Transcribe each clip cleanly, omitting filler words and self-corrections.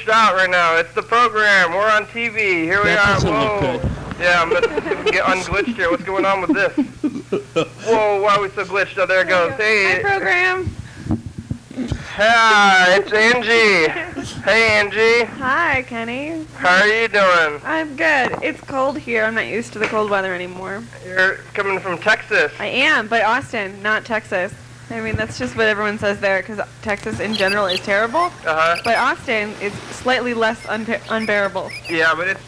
glitched out right now. It's the program. We're on TV. Here we That are. doesn't Whoa. look good. Yeah, let's get unglitched here. What's going on with this? Whoa, why are we so glitched? Oh, there it goes. Hey. Hi, program. Hi, it's Angie. Hey, Angie. Hi, Kenny. How are you doing? I'm good. It's cold here. I'm not used to the cold weather anymore. You're coming from Texas. I am, but Austin, not Texas. I mean, that's just what everyone says there, because Texas in general is terrible. Uh-huh. But Austin is slightly less unbearable. Yeah, but it's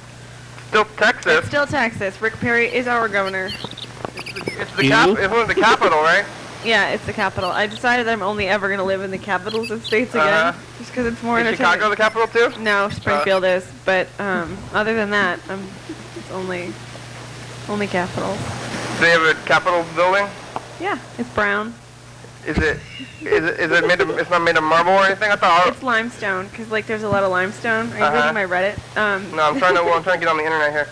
still Texas. It's still Texas. Rick Perry is our governor. It's one of the capital, right? Yeah, it's the capital. I decided that I'm only ever going to live in the capitals of states again, just because it's more Is entertaining. Chicago the capital too? No, Springfield is. But other than that, it's only capitals. Do they have a Capitol building? Yeah, it's brown. Is it made of? It's not made of marble or anything. I thought. It's limestone, because like there's a lot of limestone. Are you Uh-huh. reading my Reddit? No, I'm trying to get on the internet here.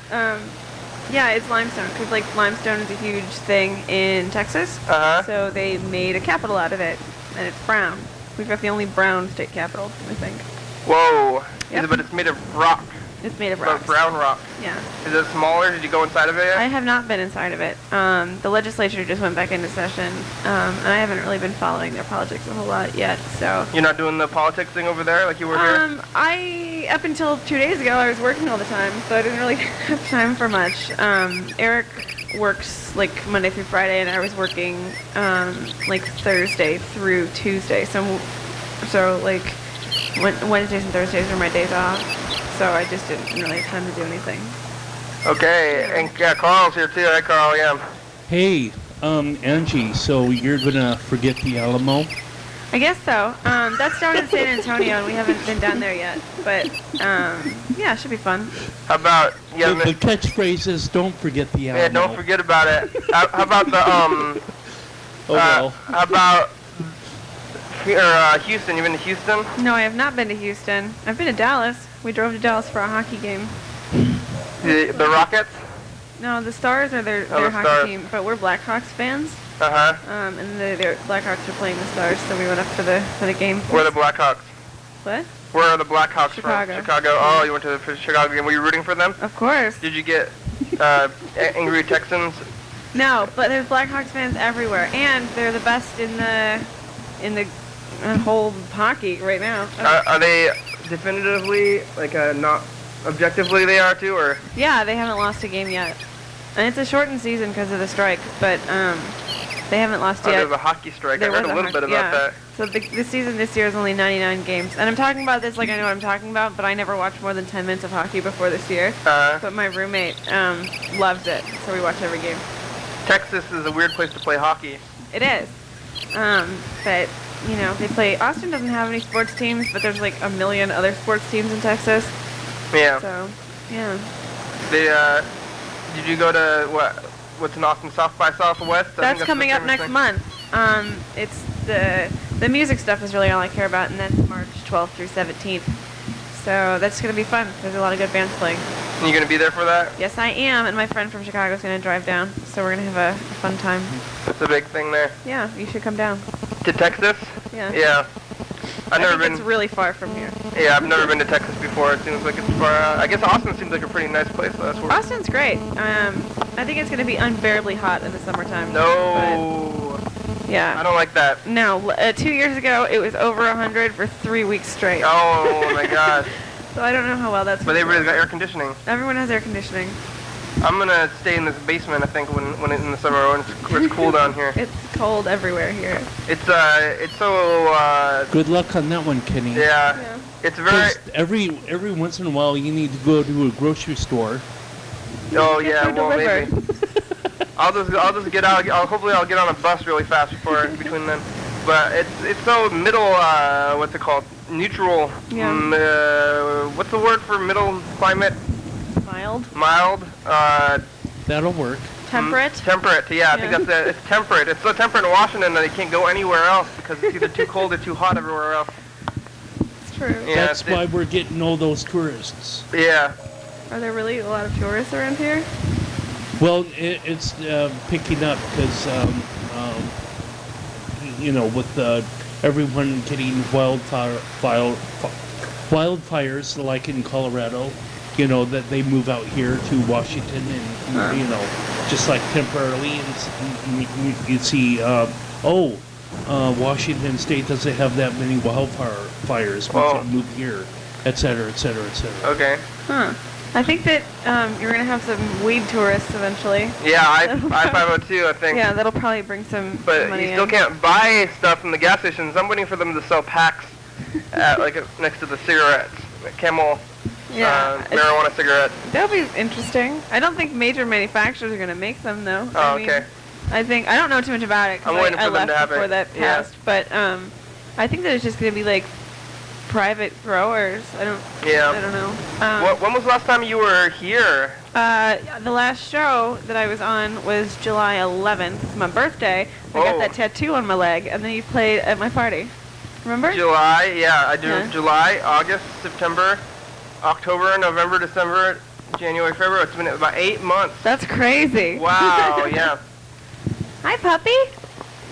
Yeah, it's limestone, because like limestone is a huge thing in Texas. Uh-huh. So they made a capital out of it, and it's brown. We've got the only brown state capital, I think. Whoa. Yep. But it's made of rock. It's made of So rocks. brown rock. Yeah. Is it smaller? Did you go inside of it yet? I have not been inside of it. The legislature just went back into session, and I haven't really been following their politics a whole lot yet. So. You're not doing the politics thing over there like you were here? Up until 2 days ago, I was working all the time, so I didn't really have time for much. Eric works like Monday through Friday, and I was working like Thursday through Tuesday. So like Wednesdays and Thursdays were my days off. So I just didn't really have time to do anything. Okay, and Carl's here too. Hi, Carl. Yeah. Hey, Angie, so you're gonna forget the Alamo? I guess so. That's down in San Antonio, and we haven't been down there yet. But yeah, it should be fun. How about The catchphrase is "Don't forget the Alamo." Yeah, don't forget about it. How about the Oh well. How about Houston? You been to Houston? No, I have not been to Houston. I've been to Dallas. We drove to Dallas for a hockey game. The Rockets? No, the Stars are their hockey Stars. team, but we're Blackhawks fans. Uh-huh. And the Blackhawks are playing the Stars, so we went up for the game. Where are the Blackhawks? What? Where are the Blackhawks Chicago. from? Chicago. Oh, you went to the Chicago game. Were you rooting for them? Of course. Did you get angry Texans? No, but there's Blackhawks fans everywhere, and they're the best in the whole hockey right now. Are they definitively, like, not objectively they are too, or? Yeah, they haven't lost a game yet. And it's a shortened season because of the strike, but they haven't lost yet. There's a hockey strike. I heard a little bit about that. So the season this year is only 99 games. And I'm talking about this like I know what I'm talking about, but I never watched more than 10 minutes of hockey before this year. But my roommate loves it, so we watch every game. Texas is a weird place to play hockey. It is. But, you know, Austin doesn't have any sports teams, but there's like a million other sports teams in Texas. Yeah. So, yeah. Did you go to, what's in Austin, South by Southwest? That's coming up next month. It's the music stuff is really all I care about, and that's March 12th through 17th. So that's going to be fun. There's a lot of good bands playing. And you going to be there for that? Yes, I am, and my friend from Chicago is going to drive down, so we're going to have a fun time. That's a big thing there. Yeah, you should come down. To Texas? Yeah. Yeah. I think it's really far from here. Yeah, I've never been to Texas before. It seems like it's far out. I guess Austin seems like a pretty nice place. So that's where Austin's great. I think it's going to be unbearably hot in the summertime. No. Yeah. I don't like that. No. 2 years ago, it was over 100 for 3 weeks straight. Oh, my God. So I don't know how well that's But they really got air conditioning. Everyone has air conditioning. I'm going to stay in this basement, I think, when it's in the summer when it's cool down here. It's cold everywhere here. It's so... Good luck on that one, Kenny. Yeah. It's very... Every once in a while, you need to go to a grocery store. Oh, yeah, well, maybe. I'll just get out. Hopefully I'll get on a bus really fast between them. But it's so middle, what's it called? Neutral. Yeah. What's the word for middle climate? Mild. Mild. That'll work. Temperate. Temperate. Yeah, I think that's it. It's temperate. It's so temperate in Washington that you can't go anywhere else because it's either too cold or too hot everywhere else. It's true. Yeah, That's why we're getting all those tourists. Yeah. Are there really a lot of tourists around here? Well, it's picking up because, with everyone getting wildfires like in Colorado, that they move out here to Washington and, just like temporarily, and you see, Washington State doesn't have that many wildfires. We can move here, et cetera, et cetera, et cetera. Okay. Huh. I think that you're going to have some weed tourists eventually. Yeah, I-502, I think. Yeah, that'll probably bring some But money you still can't buy stuff from the gas stations. I'm waiting for them to sell packs next to the cigarettes. Camel marijuana cigarettes. That'll be interesting. I don't think major manufacturers are going to make them, though. Oh, okay. I don't know too much about it because I left before that passed. Yeah. But I think that it's just going to be like private growers. I don't know. When was the last time you were here? The last show that I was on was July 11th, my birthday. I got that tattoo on my leg, and then you played at my party. Remember? July, yeah, I do. Yeah. July, August, September, October, November, December, January, February. It's been about 8 months. That's crazy. Wow, yeah. Hi, puppy.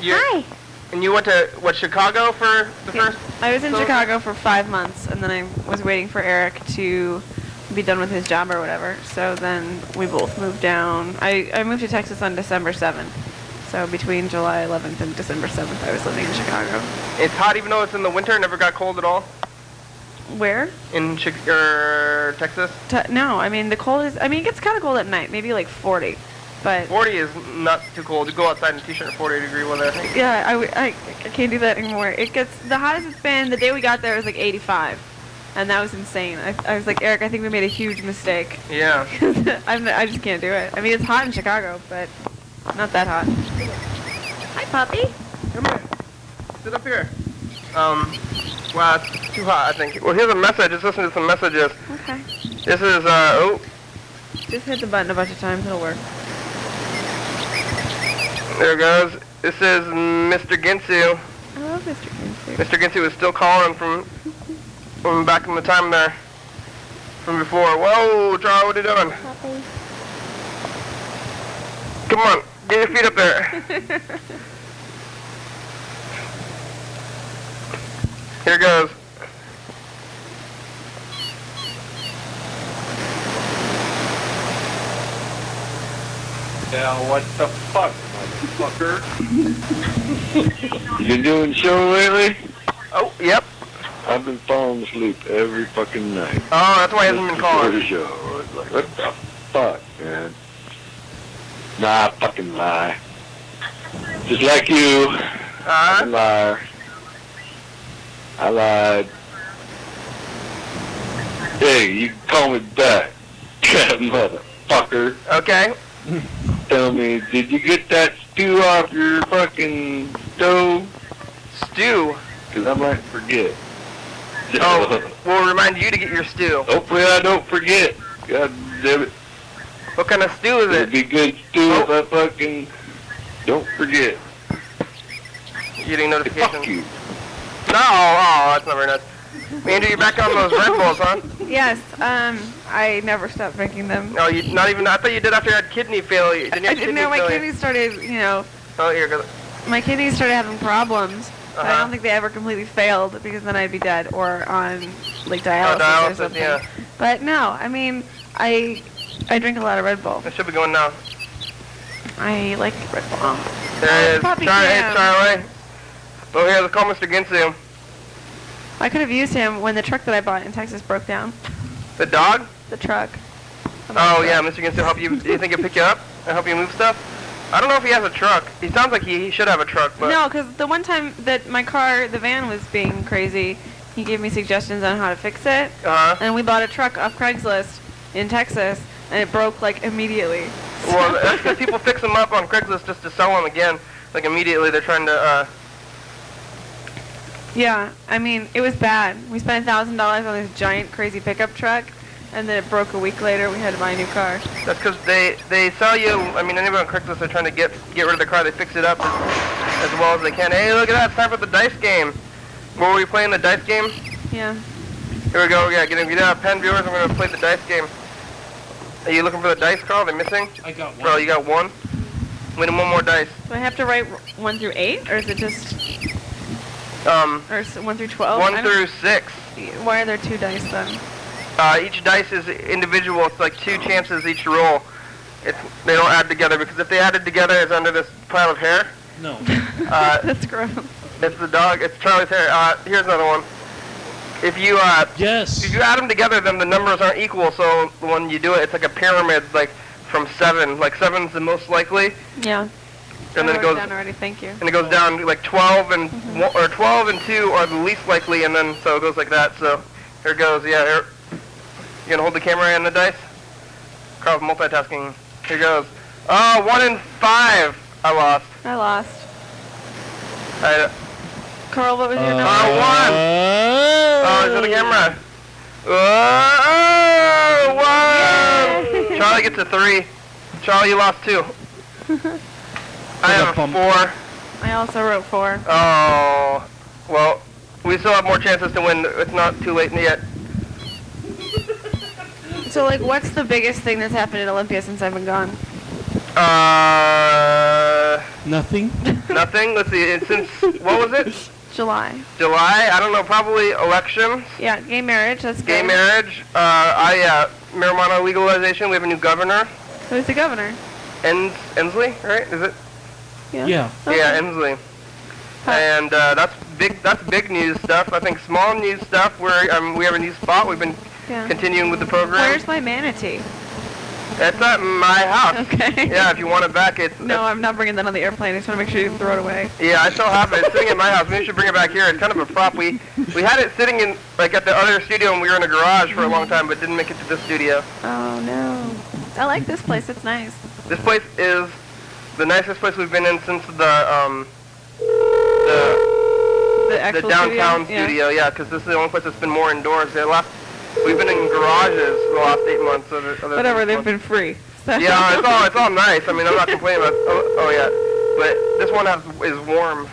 Hi. And you went to, Chicago for the first? I was in Chicago for 5 months, and then I was waiting for Eric to be done with his job or whatever. So then we both moved down. I moved to Texas on December 7th. So between July 11th and December 7th, I was living in Chicago. It's hot even though it's in the winter? It never got cold at all? Where? In Texas? No, I mean, it gets kind of cold at night, maybe like 40. But 40 is not too cold. You go outside in a t-shirt in 40-degree weather. Yeah, I can't do that anymore. The hottest it's been, the day we got there was like 85. And that was insane. I was like, Eric, I think we made a huge mistake. Yeah. I just can't do it. I mean, it's hot in Chicago, but not that hot. Hi, puppy. Come here. Sit up here. Wow, it's too hot, I think. Well, here's a message. Let's listen to some messages. Okay. This is, Just hit the button a bunch of times. It'll work. There it goes. This is Mr. Ginsu. I love Mr. Ginsu. Mr. Ginsu is still calling from back in the time there. From before. Whoa, Charlie, what are you doing? Puppy. Come on, get your feet up there. Here goes. Now what the fuck, motherfucker? You doing show lately? Oh, yep. I've been falling asleep every fucking night. Oh, that's why he hasn't been calling. Before the show. It's like, what the fuck, man? Nah, fucking lie. Just like you. I'm a liar. I lied. Hey, you can call me back, motherfucker. Okay. Tell me, did you get that stew off your fucking stove? Stew? Because I might forget. Oh, we'll remind you to get your stew. Hopefully I don't forget. God damn it. What kind of stew is it? It'd be good stew if I fucking don't forget. Getting notifications. Fuck you. No, oh, that's not very nice. Andrew, you're back on those Red Bulls, huh? Yes, I never stopped drinking them. No, you not even. I thought you did after you had kidney failure. I didn't know my kidneys started, Oh, here goes. My kidneys started having problems. I don't think they ever completely failed because then I'd be dead or on like dialysis or something. Yeah. But no, I mean, I drink a lot of Red Bull. It should be going now. I like Red Bull. There it is. Charlie. Oh, here, let's call Mr. Ginsu. I could have used him when the truck that I bought in Texas broke down. The dog? The truck. Oh, yeah, Mr. Ginsu help you. Do you think he'll pick you up and help you move stuff? I don't know if he has a truck. He sounds like he should have a truck, but... No, because the one time that my car, the van, was being crazy, he gave me suggestions on how to fix it. And we bought a truck off Craigslist in Texas, and it broke, like, immediately. Well, that's because people fix them up on Craigslist just to sell them again. Like, immediately they're trying to, Yeah, I mean, it was bad. We spent $1,000 on this giant, crazy pickup truck, and then it broke a week later. We had to buy a new car. That's because they sell you, I mean, anybody on Craigslist, they're trying to get rid of the car. They fix it up as well as they can. Hey, look at that. It's time for the dice game. Were we playing the dice game? Yeah. Here we go. Yeah, get out a pen, viewers. I'm going to play the dice game. Are you looking for the dice, Carl? Are they missing? I got one. Bro, you got one? We need one more dice. Do I have to write 1 through 8, or is it just... or is it 1 through 12? 1 through 6. Why are there 2 dice then? Each dice is individual. It's like 2 chances each roll. They don't add together, because if they added together, it's under this pile of hair. No. That's gross. It's the dog. It's Charlie's hair. Here's another one. If you Yes. if you add them together, then the numbers aren't equal. So when you do it, it's like a pyramid, like from 7. Like 7's the most likely. Yeah. And then it goes down already. Thank you. and it goes down like 12 and or 12 and 2 are the least likely, and then so it goes like that. So here it goes. Yeah. Here. You gonna hold the camera and the dice? Carl's multitasking. Here goes. 1 and 5. I lost. I lost. Carl, what was your number? 1. Oh, he's on the camera. Whoa! 1. Charlie gets a 3. Charlie, you lost 2. I have a 4. I also wrote 4. Oh, well, we still have more chances to win. It's not too late yet. So, like, what's the biggest thing that's happened in Olympia since I've been gone? Nothing. Nothing. Let's see. Since what was it? July. July. I don't know. Probably elections. Yeah, gay marriage. That's good. Gay marriage. Marijuana legalization. We have a new governor. Who's the governor? Ensley, right? Is it? Yeah. Okay. Yeah, Ensley. And that's big news stuff. I think small news stuff. We have a new spot. We've been continuing with the program. Where's my manatee? It's at my house. Okay. Yeah, if you want it back, it's... No, I'm not bringing that on the airplane. I just want to make sure you throw it away. Yeah, I still have it. It's sitting at my house. Maybe we should bring it back here. It's kind of a prop. We had it sitting in, like, at the other studio, and we were in a garage for a long time, but didn't make it to this studio. Oh, no. I like this place. It's nice. This place is the nicest place we've been in since the actual downtown studio. Yeah, because this is the only place that's been more indoors. We've been in garages the last 8 months. Whatever, they've been free. So. Yeah, it's all nice. I mean, I'm not complaining about. But this one is warm.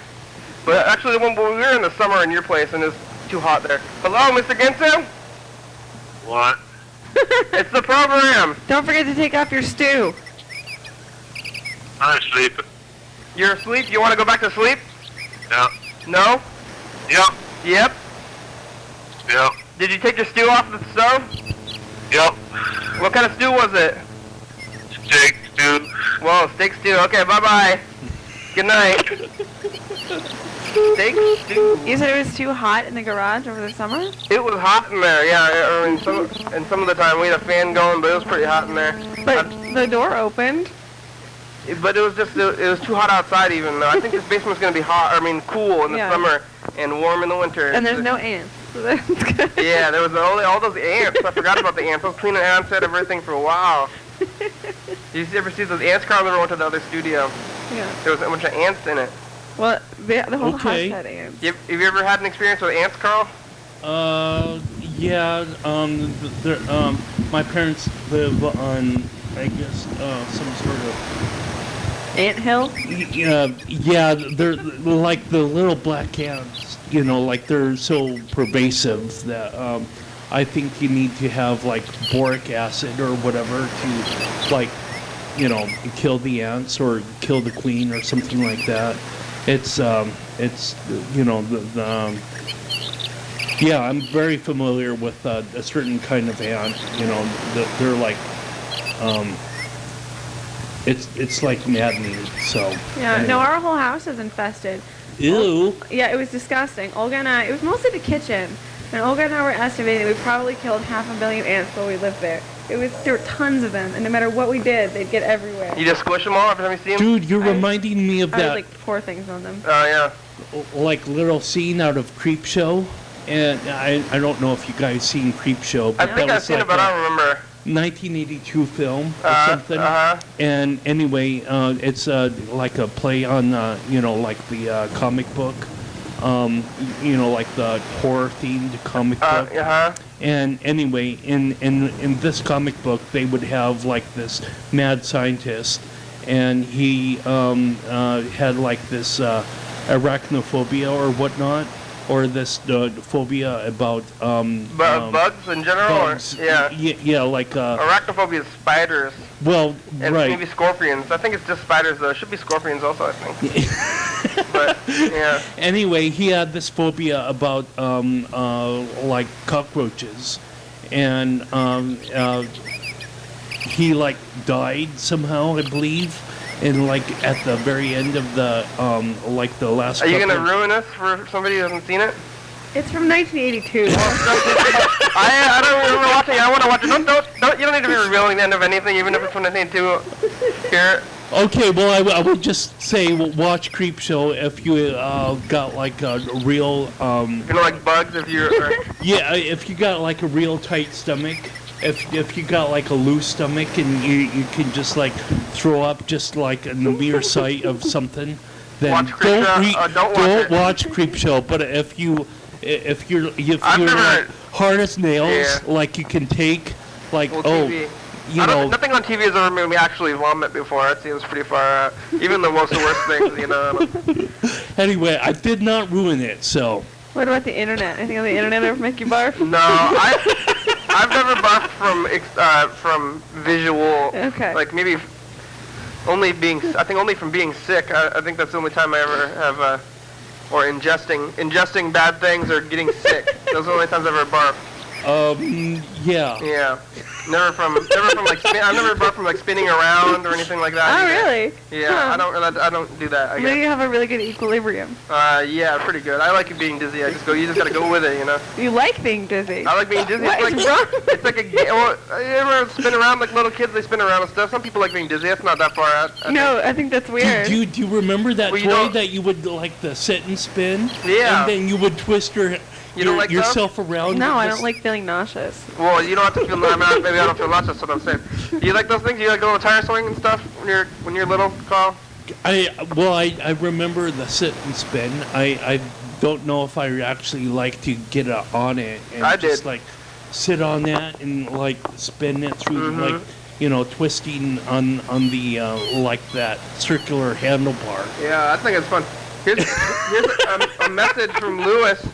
But actually, we were in the summer in your place, and it's too hot there. Hello, Mr. Ginsu? What? It's the program. Don't forget to take off your stew. I'm sleeping. You're asleep? You want to go back to sleep? Yeah. No? Yep. Yep. Yep. Did you take your stew off the stove? Yep. What kind of stew was it? Steak stew. Whoa, steak stew. Okay, bye-bye. Good night. Steak stew. You said it was too hot in the garage over the summer? It was hot in there, yeah. I mean, some of the time we had a fan going, but it was pretty hot in there. But the door opened. But it was too hot outside even though. I think this basement's going to be cool in the summer and warm in the winter. And there's no ants. So that's good. Yeah, there was all those ants. I forgot about the ants. I was cleaning ants out of everything for a while. Did you ever see those ants? Carl never went to the other studio. Yeah. There was a bunch of ants in it. Well, the whole house had ants. Have you ever had an experience with ants, Carl? Yeah. My parents live on, I guess, some sort of Ant hill? Yeah, they're like the little black ants, like they're so pervasive that I think you need to have like boric acid or whatever to like, kill the ants or kill the queen or something like that. Yeah, I'm very familiar with a certain kind of ant, they're like, it's like maddening, so. Yeah, anyway. no, our whole house is infested. Ew. Yeah, it was disgusting. Olga and I, it was mostly the kitchen. And Olga and I were estimating we probably killed 500 million ants while we lived there. There were tons of them, and no matter what we did, they'd get everywhere. You just squish them all every time you see them? Dude, you're reminding me of I that. would, like, pour things on them. Oh, yeah. Like little scene out of Creepshow. And I don't know if you guys seen Creepshow. I think I've seen it, but I don't remember. 1982 film or something. And anyway, it's like a play on, like the comic book. Like the horror-themed comic book. And anyway, in this comic book, they would have like this mad scientist, and he had like this arachnophobia or whatnot, or this phobia about bugs in general. Bugs. Or, yeah. Yeah, like arachnophobia is spiders. Well, and right. Maybe scorpions. I think it's just spiders though. It should be scorpions also, I think. But yeah. Anyway, he had this phobia about like cockroaches, and he like died somehow, I believe, and like at the very end of the like the last. Are you gonna ruin us for somebody who hasn't seen it? It's from 1982. I don't remember watching it. I want to watch it. Don't. You don't need to be revealing the end of anything, even if it's from 1982. Here. Okay, well, I would just say watch Creepshow if you got like a real. You know, like bugs if you're. Yeah, if you got like a real tight stomach. If you got like a loose stomach and you can just like throw up just like in the mere sight of something, then don't watch Creepshow. But if you're like hard as nails, like you can take like TV. Nothing on TV has ever made me actually vomit before. It seems pretty far out. Even the most worst things, you know. Anyway, I did not ruin it, so. What about the internet? Anything on the internet ever make you barf? No, I've never barfed from visual. Okay. Like maybe only from being sick. I think that's the only time I ever have, or ingesting bad things or getting sick. Those are the only times I've ever barfed. Yeah. Yeah. Never from like I've never barfed from like spinning around or anything like that. Oh, either. really? Yeah, huh. I don't do that. I guess. Maybe you have a really good equilibrium. Yeah, pretty good. I like being dizzy. You just gotta go with it, you know. You like being dizzy? I like being dizzy. What is wrong? It's like you ever spin around like little kids? They spin around and stuff. Some people like being dizzy. That's not that far out. I think that's weird. Do you remember that toy that you would like the sit and spin? Yeah. And then you would twist yourself around. No, I don't like feeling nauseous. Well, you don't have to feel. Maybe I don't feel nauseous. That's what I'm saying. Do you like those things? Do you like go tire swing and stuff when you're little, Carl? I remember the sit and spin. I don't know if I actually like to get on it and just like sit on that and like spin it through like twisting on the like that circular handlebar. Yeah, I think it's fun. Here's a message from Lewis.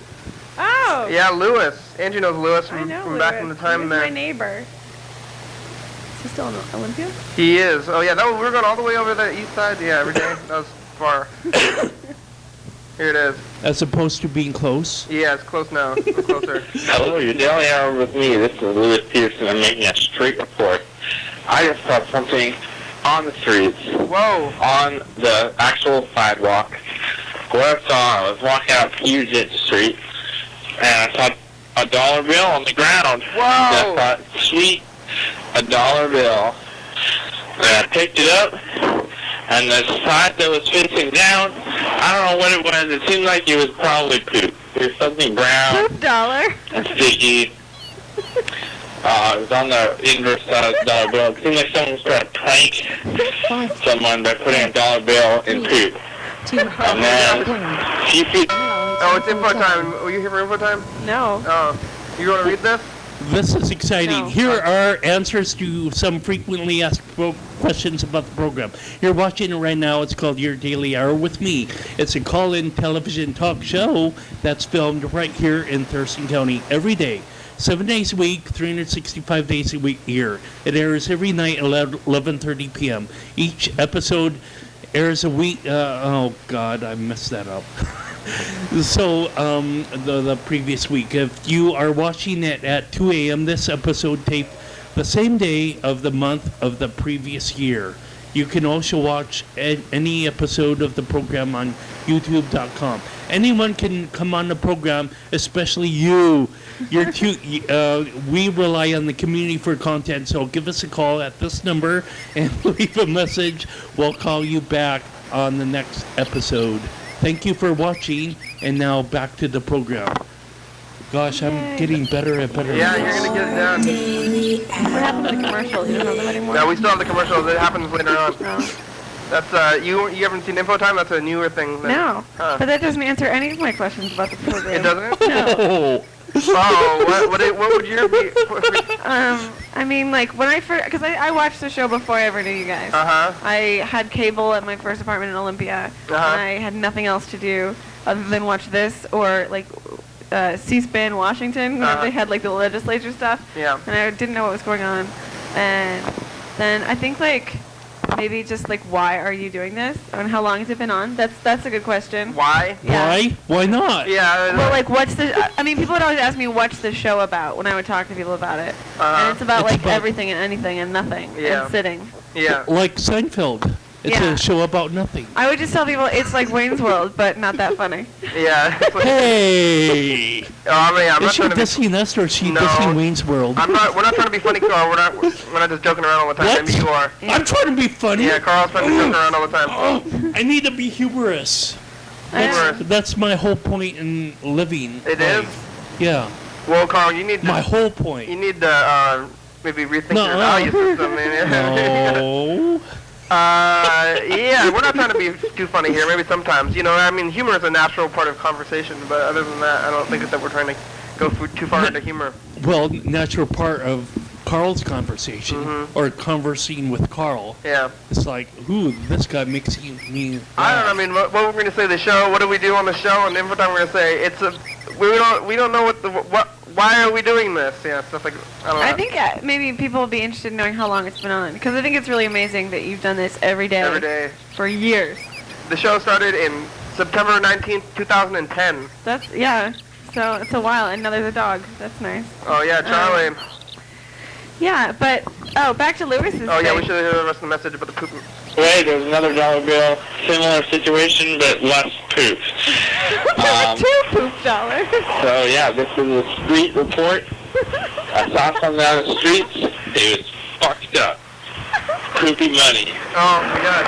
Oh. Yeah, Lewis. Angie knows Lewis from back in the time there. He's my neighbor. Is he still in Olympia? He is. Oh yeah, we were going all the way over the east side. Yeah, every day. That was far. Here it is. As opposed to being close? Yeah, it's close now. It's closer. Hello, you're Daily Hour with me. This is Lewis Peterson. I'm making a street report. I just saw something on the streets. Whoa. On the actual sidewalk. What I saw, I was walking out Puget Street, and I saw a dollar bill on the ground. Whoa. And I thought, sweet, a dollar bill. And I picked it up, and the side that was facing down, I don't know what it was. It seemed like it was probably poop. It was something brown. Poop dollar. And sticky. It was on the inverse side of the dollar bill. It seemed like someone was trying to prank someone by putting a dollar bill in poop. And then, oh, it's info time. Were you here for info time? No. Oh, you want to read this? This is exciting. No. Here are answers to some frequently asked questions about the program. You're watching it right now. It's called Your Daily Hour with Me. It's a call-in television talk show that's filmed right here in Thurston County every day. 7 days a week, 365 days a week here. It airs every night at 11:30 p.m. Each episode airs a week. Oh God, I messed that up. So the previous week, if you are watching it at 2 a.m., this episode taped the same day of the month of the previous year. You can also watch any episode of the program on YouTube.com. Anyone can come on the program, especially you. We rely on the community for content, so give us a call at this number and leave a message. We'll call you back on the next episode. Thank you for watching, and now back to the program. Gosh, I'm getting better and better. Yeah, you're going to get it down. What happened to the commercials? You don't have them anymore? No, we still have the commercials. It happens later on. No. That's, you haven't seen Info Time? That's a newer thing. No. But that doesn't answer any of my questions about the program. It doesn't? No. Oh, what would your be? I mean, like, when I first, because I watched the show before I ever knew you guys. I had cable at my first apartment in Olympia, and I had nothing else to do other than watch this or, like, C-SPAN Washington, where they had, like, the legislature stuff. Yeah. And I didn't know what was going on. And then I think, like, maybe just like why are you doing this and how long has it been on? That's a good question. Why? Yeah. Why? Why not? Yeah. Well, like what's the? I mean, people would always ask me what's the show about when I would talk to people about it, and it's about like everything and anything and nothing and sitting. Yeah. Like Seinfeld. It's a show about nothing. I would just tell people it's like Wayne's World, but not that funny. Yeah. Hey! I'm is she dissing us or is she dissing Wayne's World? We're not trying to be funny, Carl. We're not just joking around all the time. What? Maybe you are. Yeah. I'm trying to be funny. Yeah, Carl's trying to joke around all the time. Oh, I need to be humorous. That's my whole point in living. It is? Yeah. Well, Carl, you need to... My whole point. You need to maybe rethink your value system. No. Yeah, we're not trying to be too funny here. Maybe sometimes, I mean, humor is a natural part of conversation, but other than that, I don't think that we're trying to go too far into humor. Well, natural part of Carl's conversation, or conversing with Carl. Yeah. It's like, ooh, this guy makes me. I don't know. I mean, what we're going to say the show? What do we do on the show? And every time we're going to say we don't know why are we doing this? Yeah, stuff like I don't know. I think maybe people will be interested in knowing how long it's been on, because I think it's really amazing that you've done this every day. Every day. For years. The show started in September 19th, 2010. So it's a while, and now there's a dog. That's nice. Oh yeah, Charlie. Yeah, but back to Lewis's. Oh yeah, we should hear the rest of the message about the poop. Wait, there's another dollar bill, similar situation, but less poop. Two poop dollars. So yeah, this is a street report. I saw something down the streets. It was fucked up. Poopy money. Oh my god.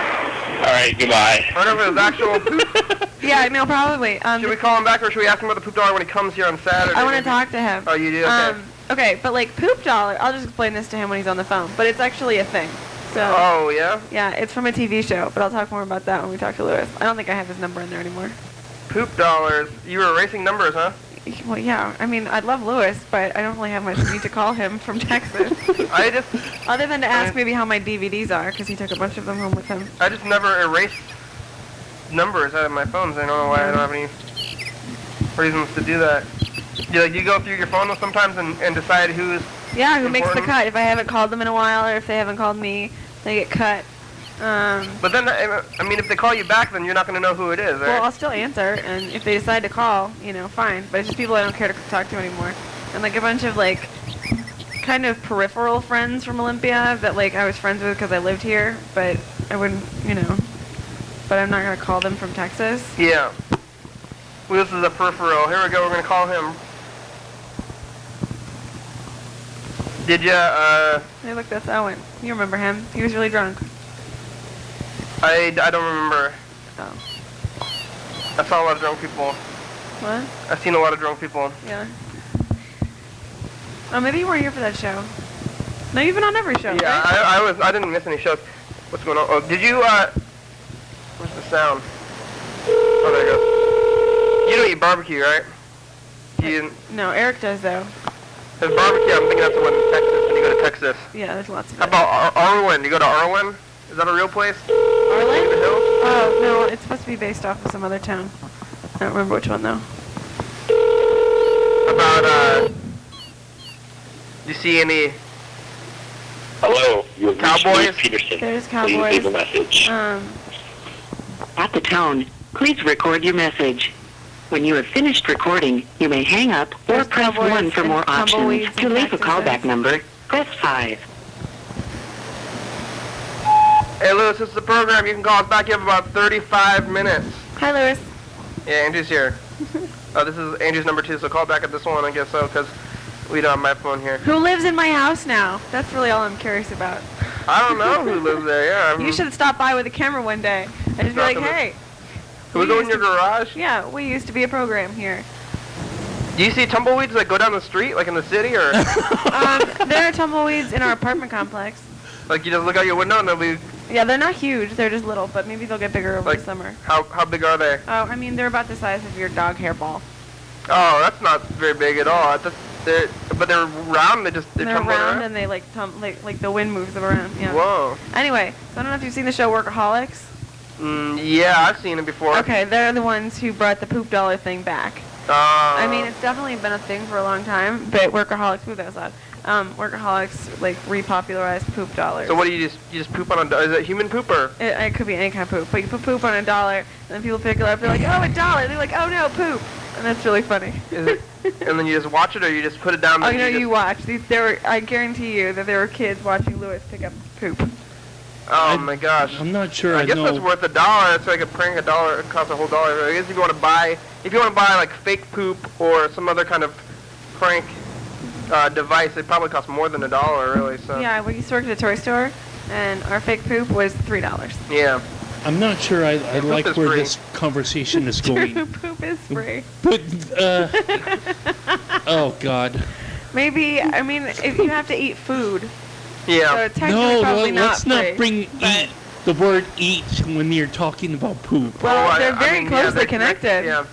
All right, goodbye. I don't know if it was actual poop. Yeah, no, probably. Should we call him back, or should we ask him about the poop dollar when he comes here on Saturday? I want to talk to him. Oh, you do? Okay. Okay, but like poop dollar, I'll just explain this to him when he's on the phone. But it's actually a thing. So. Oh yeah. Yeah, it's from a TV show, but I'll talk more about that when we talk to Lewis. I don't think I have his number in there anymore. Poop dollars. You were erasing numbers, huh? Well, yeah. I mean, I'd love Lewis, but I don't really have much need to call him from Texas. Other than to ask maybe how my DVDs are, because he took a bunch of them home with him. I just never erased numbers out of my phones. I don't know why I don't have any reasons to do that. You go through your phone sometimes and decide who's who makes the cut. If I haven't called them in a while, or if they haven't called me, they get cut. But then, I mean, if they call you back, then you're not going to know who it is, right? Well, I'll still answer, and if they decide to call, fine. But it's just people I don't care to talk to anymore. And, like, a bunch of, like, kind of peripheral friends from Olympia that, like, I was friends with because I lived here, but I wouldn't, but I'm not going to call them from Texas. Yeah. Well, this is a peripheral. Here we go. We're going to call him. Did ya, Hey, look, that's Owen. You remember him. He was really drunk. I don't remember. Oh. I saw a lot of drunk people. What? I've seen a lot of drunk people. Yeah. Oh, maybe you weren't here for that show. No, you've been on every show, Yeah, right? I didn't miss any shows. What's going on? Oh, did you, where's the sound? Oh, there it goes. You don't eat barbecue, right? No, Eric does, though. There's barbecue, I'm thinking that's the one in Texas, when you go to Texas. Yeah, there's lots of How it. about Arwen? You go to Arwen? Is that a real place? Arlen? The hills? Oh, no, it's supposed to be based off of some other town. I don't remember which one, though. About, you see any... Hello, you're Cowboys? Peterson. There's Cowboys. Please leave a message. At the tone, please record your message. When you have finished recording, you may hang up or There's press Cowboys 1 for and more options. Tumbleweeds To and leave a callback Cactuses. number, press 5. Hey, Lewis, this is the program. You can call us back. You have about 35 minutes. Hi, Lewis. Yeah, Angie's here. This is Angie's number 2, so call back at this one, I guess so, because we don't have my phone here. Who lives in my house now? That's really all I'm curious about. I don't know who lives there, yeah. You should stop by with a camera one day. And just be like, hey. Can we go in your garage? Yeah, we used to be a program here. Do you see tumbleweeds that go down the street, like in the city, or? There are tumbleweeds in our apartment complex. Like you just look out your window and they'll be... Yeah, they're not huge. They're just little, but maybe they'll get bigger over the summer. How big are they? Oh, I mean, they're about the size of your dog hairball. Oh, that's not very big at all. But they're round. They're They're tumbling round around? and they like the wind moves them around. Yeah. Whoa. Anyway, so I don't know if you've seen the show Workaholics. Yeah, I've seen it before. Okay, they're the ones who brought the poop dollar thing back. I mean, it's definitely been a thing for a long time, but Workaholics, ooh, that was loud. Workaholics like repopularized poop dollars. So what do you just poop on a dollar? Is it human poop or? It could be any kind of poop, but you put poop on a dollar, and then people pick it up. They're like, oh, $1. They're like, oh no, poop, and that's really funny. Is it? And then you just watch it, or you just put it down? Oh, you watch. I guarantee you that there were kids watching Lewis pick up poop. Oh my gosh. I'm not sure. I guess know. that's worth $1. That's like a prank. $1. It costs a whole dollar. I guess if you want to buy like fake poop or some other kind of prank device, it probably costs more than $1, really. So. Yeah, we used to work at a toy store, and our fake poop was $3. Yeah. I'm not sure I like where free. this conversation is going. True, poop is free. But, oh God. Maybe, I mean, if you have to eat food. Yeah. So technically probably let's not not bring the word eat when you're talking about poop. Well, they're very closely they're connected. Yeah.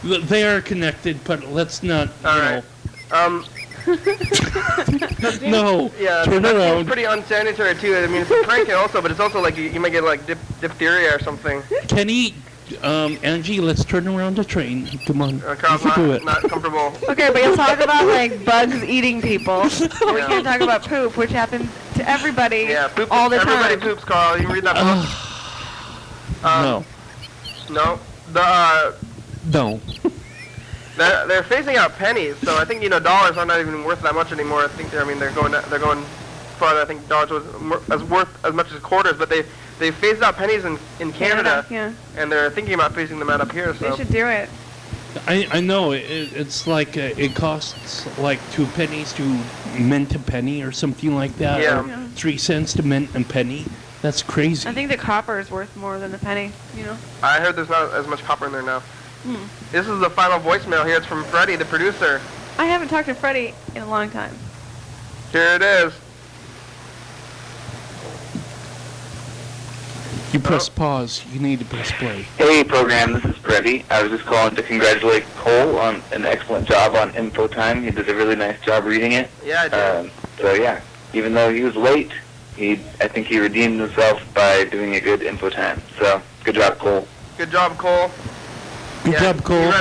They are connected, but let's not, All right. No, Yeah, turn that around. seems pretty unsanitary too. I mean, it's a prank also, but it's also like you might get like diphtheria or something. Kenny, Angie, let's turn around the train. Come on, Carl's you can do it. not comfortable. Okay, but you'll talk about like bugs eating people. But we can't talk about poop, which happens to everybody Poop, all the everybody time. poops, Carl. You can read that book. No. No. No. They're phasing out pennies, so I think dollars are not even worth that much anymore. I think they're going farther. I think dollars was worth as much as quarters, but they phased out pennies in Canada, Yeah. and they're thinking about phasing them out up here. So They should do it. I know it's like it costs like 2 pennies to mint a penny or something like that. Yeah. Or 3 cents to mint a penny. That's crazy. I think the copper is worth more than the penny, I heard there's not as much copper in there now. This is the final voicemail here. It's from Freddie, the producer. I haven't talked to Freddie in a long time. Here it is. You press pause. You need to press play. Hey, program, this is Freddie. I was just calling to congratulate Cole on an excellent job on Info Time. He did a really nice job reading it. Yeah, I did. So, yeah, even though he was late, I think he redeemed himself by doing a good Info Time. So, good job, Cole. Good job, Cole. Good job, Cole.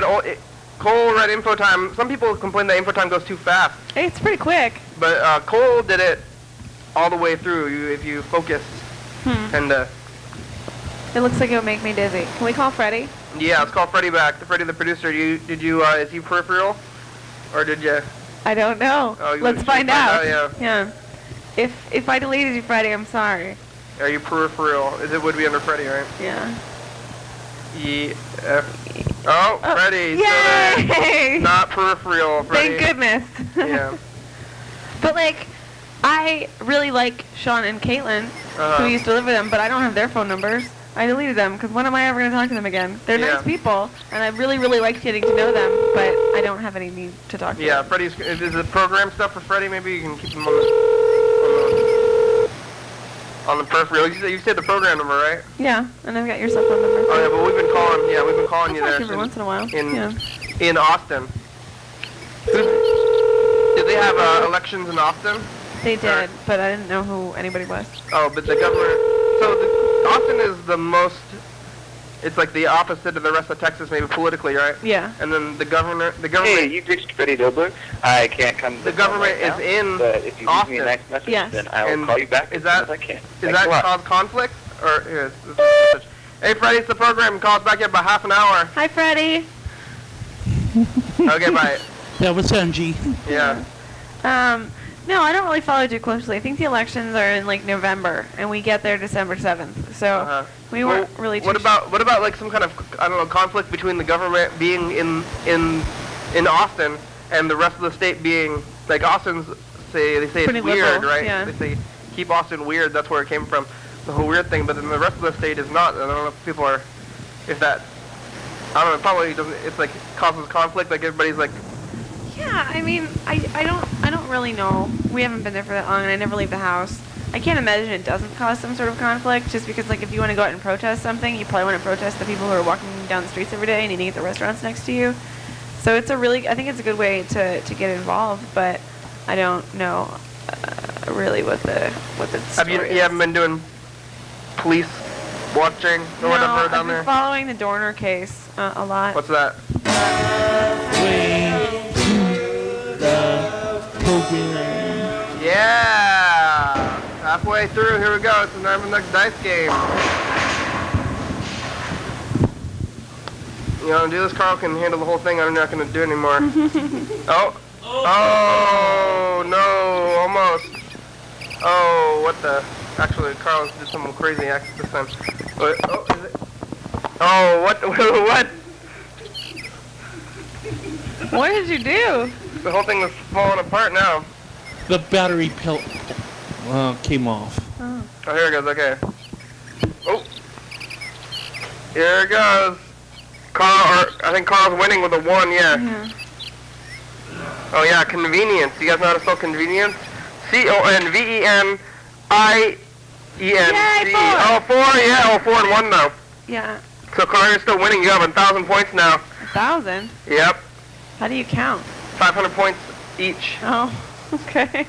Cole read Info Time. Some people complain that Info Time goes too fast, Hey, it's pretty quick. but Cole did it all the way through. If you focus, and It looks like it would make me dizzy. Can we call Freddie? yeah, let's call Freddie back. Freddie, the producer. Is he peripheral, or did you? I don't know. Oh, Let's find out. Yeah. If I deleted you, Freddie, I'm sorry. Are you peripheral? It would be under Freddie, right? Yeah. Freddie. Yay! So not peripheral, Freddie. Thank goodness. Yeah. But like, I really like Sean and Caitlin, who used to live with them, but I don't have their phone numbers. I deleted them because when am I ever going to talk to them again? They're nice people, and I really, really like getting to know them, but I don't have any need to talk to them. Yeah, Freddie's. Is it program stuff for Freddie? Maybe you can keep him on the peripheral. You said the program number, right? Yeah, and I've got your cell phone number. Oh yeah, but we've been calling. Yeah, we've been calling you I there. talk every once in a while. In Austin. Did they have elections in Austin? They did, but I didn't know who anybody was. Oh, but the governor. So Austin is the most. It's like the opposite of the rest of Texas, maybe politically, right? Yeah. And then the government. Hey, you reached Freddie Dobler. I can't come to The government right now, is in but if you leave me a Austin. nice message, Yes. then I will And call you back is as soon that- as I can. Does Thanks a that lot. cause conflict? Or here, this message. Hey, Freddie, it's the program. Call us back in about half an hour. Hi, Freddie. Okay, bye. That was Angie. Yeah. No, I don't really follow too closely. I think the elections are in like November, and we get there December 7th. So we weren't really. What about like some kind of conflict between the government being in Austin and the rest of the state being like Austin's they say Pretty it's weird, liberal, right? yeah. They say keep Austin weird. That's where it came from, the whole weird thing. But then the rest of the state is not. I don't know if people are, if that. I don't know. It probably doesn't. It's like causes conflict. Like everybody's like. Yeah, I mean, I don't really know. We haven't been there for that long, and I never leave the house. I can't imagine it doesn't cause some sort of conflict, just because, like, if you want to go out and protest something, you probably want to protest the people who are walking down the streets every day and eating at the restaurants next to you. So I think it's a good way to get involved, but I don't know really what the story is. You haven't been doing police watching or whatever down I've there? been following the Dorner case a lot. What's that? Way to the program. way through. Here we go. It's the next dice game. You want to do this? Carl can handle the whole thing. I'm not going to do it anymore. Oh, no, almost. Oh, what the? Actually, Carl did some crazy act this time. What? Oh, is it? Oh, what? What? What did you do? The whole thing was falling apart now. The battery pill came off. Oh. Oh, here it goes. Okay. Oh. Here it goes. I think Carl's winning with a 1, yeah. Oh, yeah, convenience. You guys know how to spell convenience? CONVENIENC. Yay, 4. Oh, 4, yeah. Oh, 4 and 1 now. Yeah. So, Carl, you're still winning. You have 1,000 points now. 1,000? Yep. How do you count? 500 points each. Oh, okay.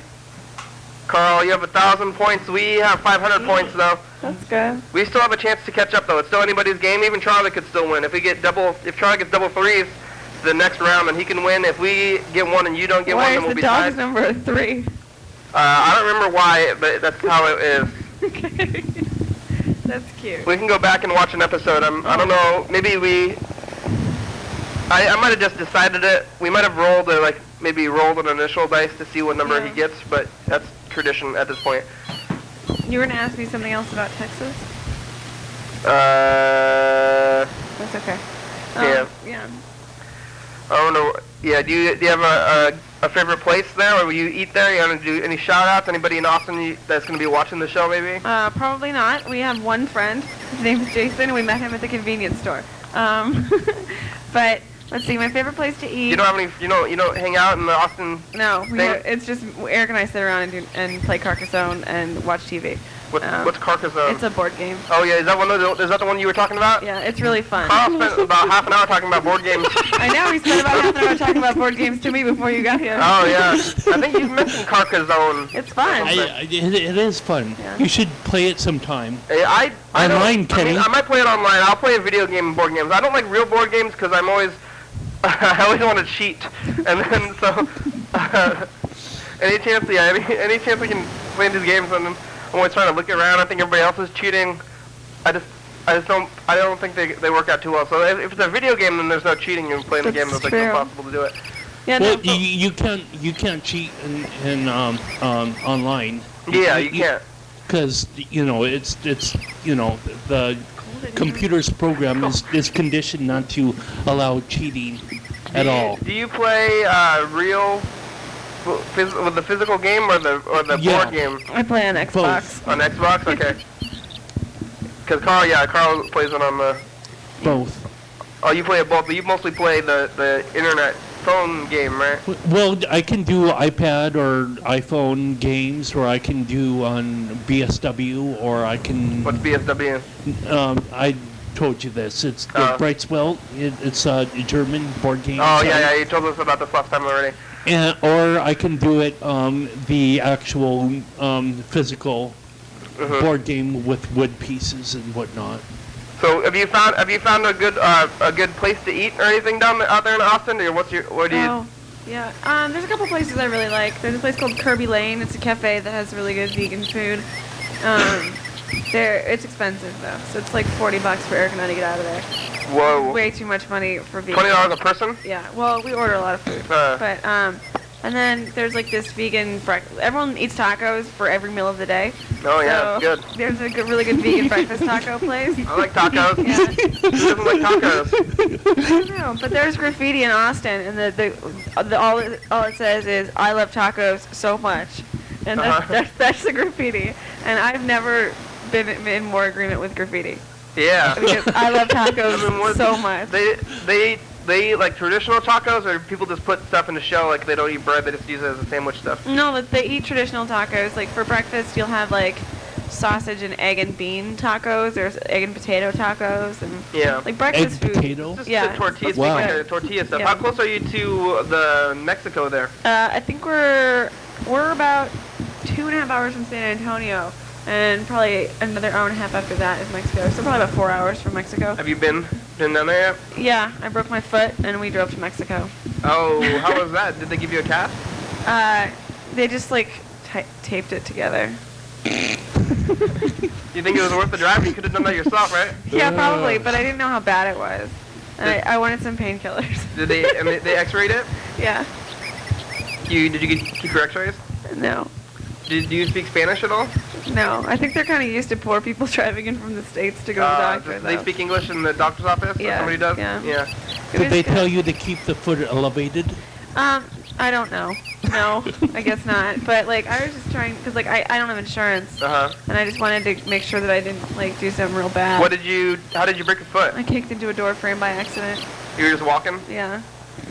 Carl, you have 1,000 points. We have 500 points, though. That's good. We still have a chance to catch up, though. It's still anybody's game. Even Charlie could still win. If Charlie gets double threes the next round, then he can win. If we get 1 and you don't get 1, then we'll be tied. Why is the dog's number 3? I don't remember why, but that's how it is. Okay. That's cute. We can go back and watch an episode. I don't know. Maybe I might have just decided it. We might have rolled an initial dice to see what number he gets, but that's tradition at this point. You were going to ask me something else about Texas? That's okay. Yeah. Yeah. I don't know. Yeah, do you have a favorite place there, or will you eat there? You want to do any shout-outs? Anybody in Austin that's going to be watching the show, maybe? Probably not. We have one friend. His name is Jason. We met him at the convenience store. But let's see. My favorite place to eat. You don't have any. You don't hang out in the Austin. No, it's just Eric and I sit around and play Carcassonne and watch TV. What's Carcassonne? It's a board game. Oh yeah, is that the one you were talking about? Yeah, it's really fun. Carl spent about half an hour talking about board games. I know, he spent about half an hour talking about board games to me before you got here. Oh yeah, I think you mentioned Carcassonne. It's fun. It is fun. Yeah. You should play it sometime. Online, Kenny. I might play it online. I'll play a video game and board games. I don't like real board games because I always want to cheat, and then so any chance we can play these games, and then I'm always trying to look around. I think everybody else is cheating. I don't think they work out too well. So if it's a video game, then there's no cheating. You're playing the game. It's like impossible to do it. Yeah, well, you can't cheat in online. Yeah, you can't. Because it's the computer's program is conditioned not to allow cheating at all. Do you play real? With the physical game or the board game? I play on Xbox. Both. On Xbox, okay. Because Carl plays it on the both. Oh, you play it both, but you mostly play the internet phone game, right? Well, I can do iPad or iPhone games, or I can do on BSW, or I can. What's BSW? I told you this. It's the Brightswell. It's a German board game. Oh yeah, you told us about this last time already. Or I can do it the actual physical board game with wood pieces and whatnot. So have you found a good place to eat or anything out there in Austin? Or what do you? Yeah. There's a couple places I really like. There's a place called Kirby Lane. It's a cafe that has really good vegan food. It's expensive though, so it's like $40 for Eric and I to get out of there. Whoa. Way too much money for vegan. $20 a person? Yeah. Well, we order a lot of food, but and then there's like this vegan breakfast. Everyone eats tacos for every meal of the day. Oh yeah, so good. There's a really good vegan breakfast taco place. I like tacos. Yeah. Who doesn't like tacos? I don't know, but there's graffiti in Austin, and all it says is "I love tacos so much," and that's the graffiti. And I've never been in more agreement with graffiti. Yeah. Because I love tacos so much. They eat like traditional tacos, or people just put stuff in the shell, like they don't eat bread, they just use it as a sandwich stuff? No, they eat traditional tacos. Like for breakfast, you'll have like sausage and egg and bean tacos. There's egg and potato tacos, and like breakfast food. Potato? Just yeah. Tortillas, wow. Like tortilla stuff. Yeah. How close are you to the Mexico there? I think we're about 2.5 hours from San Antonio, and probably another hour and a half after that is Mexico. So probably about 4 hours from Mexico. Have you been down there yet? Yeah, I broke my foot, and we drove to Mexico. Oh, how was that? Did they give you a cast? They just like taped it together. You think it was worth the drive? You could have done that yourself, right? Yeah, probably, but I didn't know how bad it was. And I wanted some painkillers. Did they? I mean, they X-rayed it? Yeah. Did you keep your X-rays? No. Do you speak Spanish at all? No. I think they're kind of used to poor people driving in from the States to go to the doctor. Do they speak English in the doctor's office? Yeah. Or somebody does? Yeah. Did they tell you to keep the foot elevated? I don't know. No, I guess not. But like, I was just trying because like I don't have insurance, and I just wanted to make sure that I didn't like do something real bad. How did you break your foot? I kicked into a door frame by accident. You were just walking? Yeah.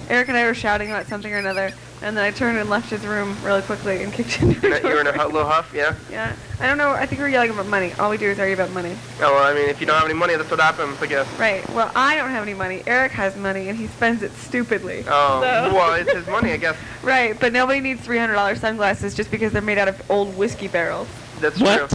Eric and I were shouting about something or another, and then I turned and left his room really quickly and kicked into a door. You were in a little huff, yeah? Yeah. I don't know. I think we were yelling about money. All we do is argue about money. Oh, well, I mean, if you don't have any money, that's what happens, I guess. Right. Well, I don't have any money. Eric has money, and he spends it stupidly. Oh, so. Well, it's his money, I guess. Right, but nobody needs $300 sunglasses just because they're made out of old whiskey barrels. That's true.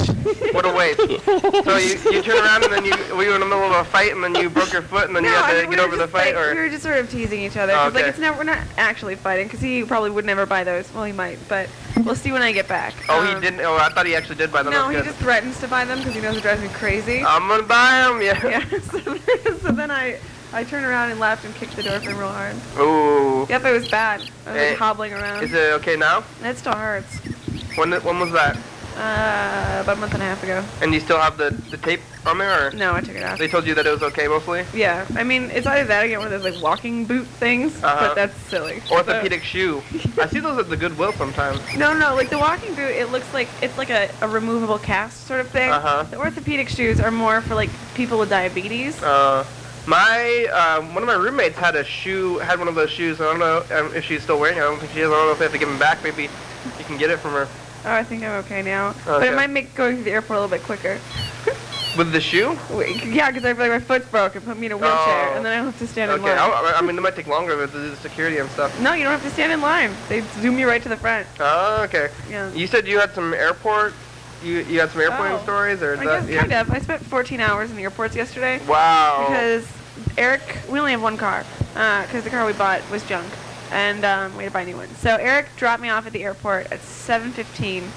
What a waste. So you turn around and then were you in the middle of a fight and then you broke your foot and then you had to get over the fight? Or? We were just sort of teasing each other. Oh, okay. We're not actually fighting because he probably would never buy those. Well, he might, but we'll see when I get back. Oh, he didn't? Oh, I thought he actually did buy them. No, he just threatens to buy them because he knows it drives me crazy. I'm going to buy them, yeah. Yeah, so then I turned around and left and kicked the door frame real hard. Ooh. Yep, it was bad. I was like, hobbling around. Is it okay now? It still hurts. When was that? About a month and a half ago. And you still have the tape on there? Or? No, I took it off. They told you that it was okay mostly? Yeah. I mean, it's either that or get one of those like walking boot things, but that's silly. Orthopedic shoe. I see those at the Goodwill sometimes. No, like the walking boot, it looks like it's like a removable cast sort of thing. The orthopedic shoes are more for like people with diabetes. One of my roommates had one of those shoes. I don't know if she's still wearing it. I don't think she is. I don't know if they have to give them back. Maybe you can get it from her. Oh, I think I'm okay now. Okay. But it might make going to the airport a little bit quicker. With the shoe? Yeah, because I feel like my foot's broken. Put me in a wheelchair, and then I don't have to stand in line. I mean, it might take longer to do the security and stuff. No, you don't have to stand in line. They zoom you right to the front. Oh, okay. Yeah. You said you had some airport. You had some airplane stories, or I guess kind of. I spent 14 hours in the airports yesterday. Wow. Because we only have one car, because the car we bought was junk. And we had to buy a new one. So Eric dropped me off at the airport at 7:15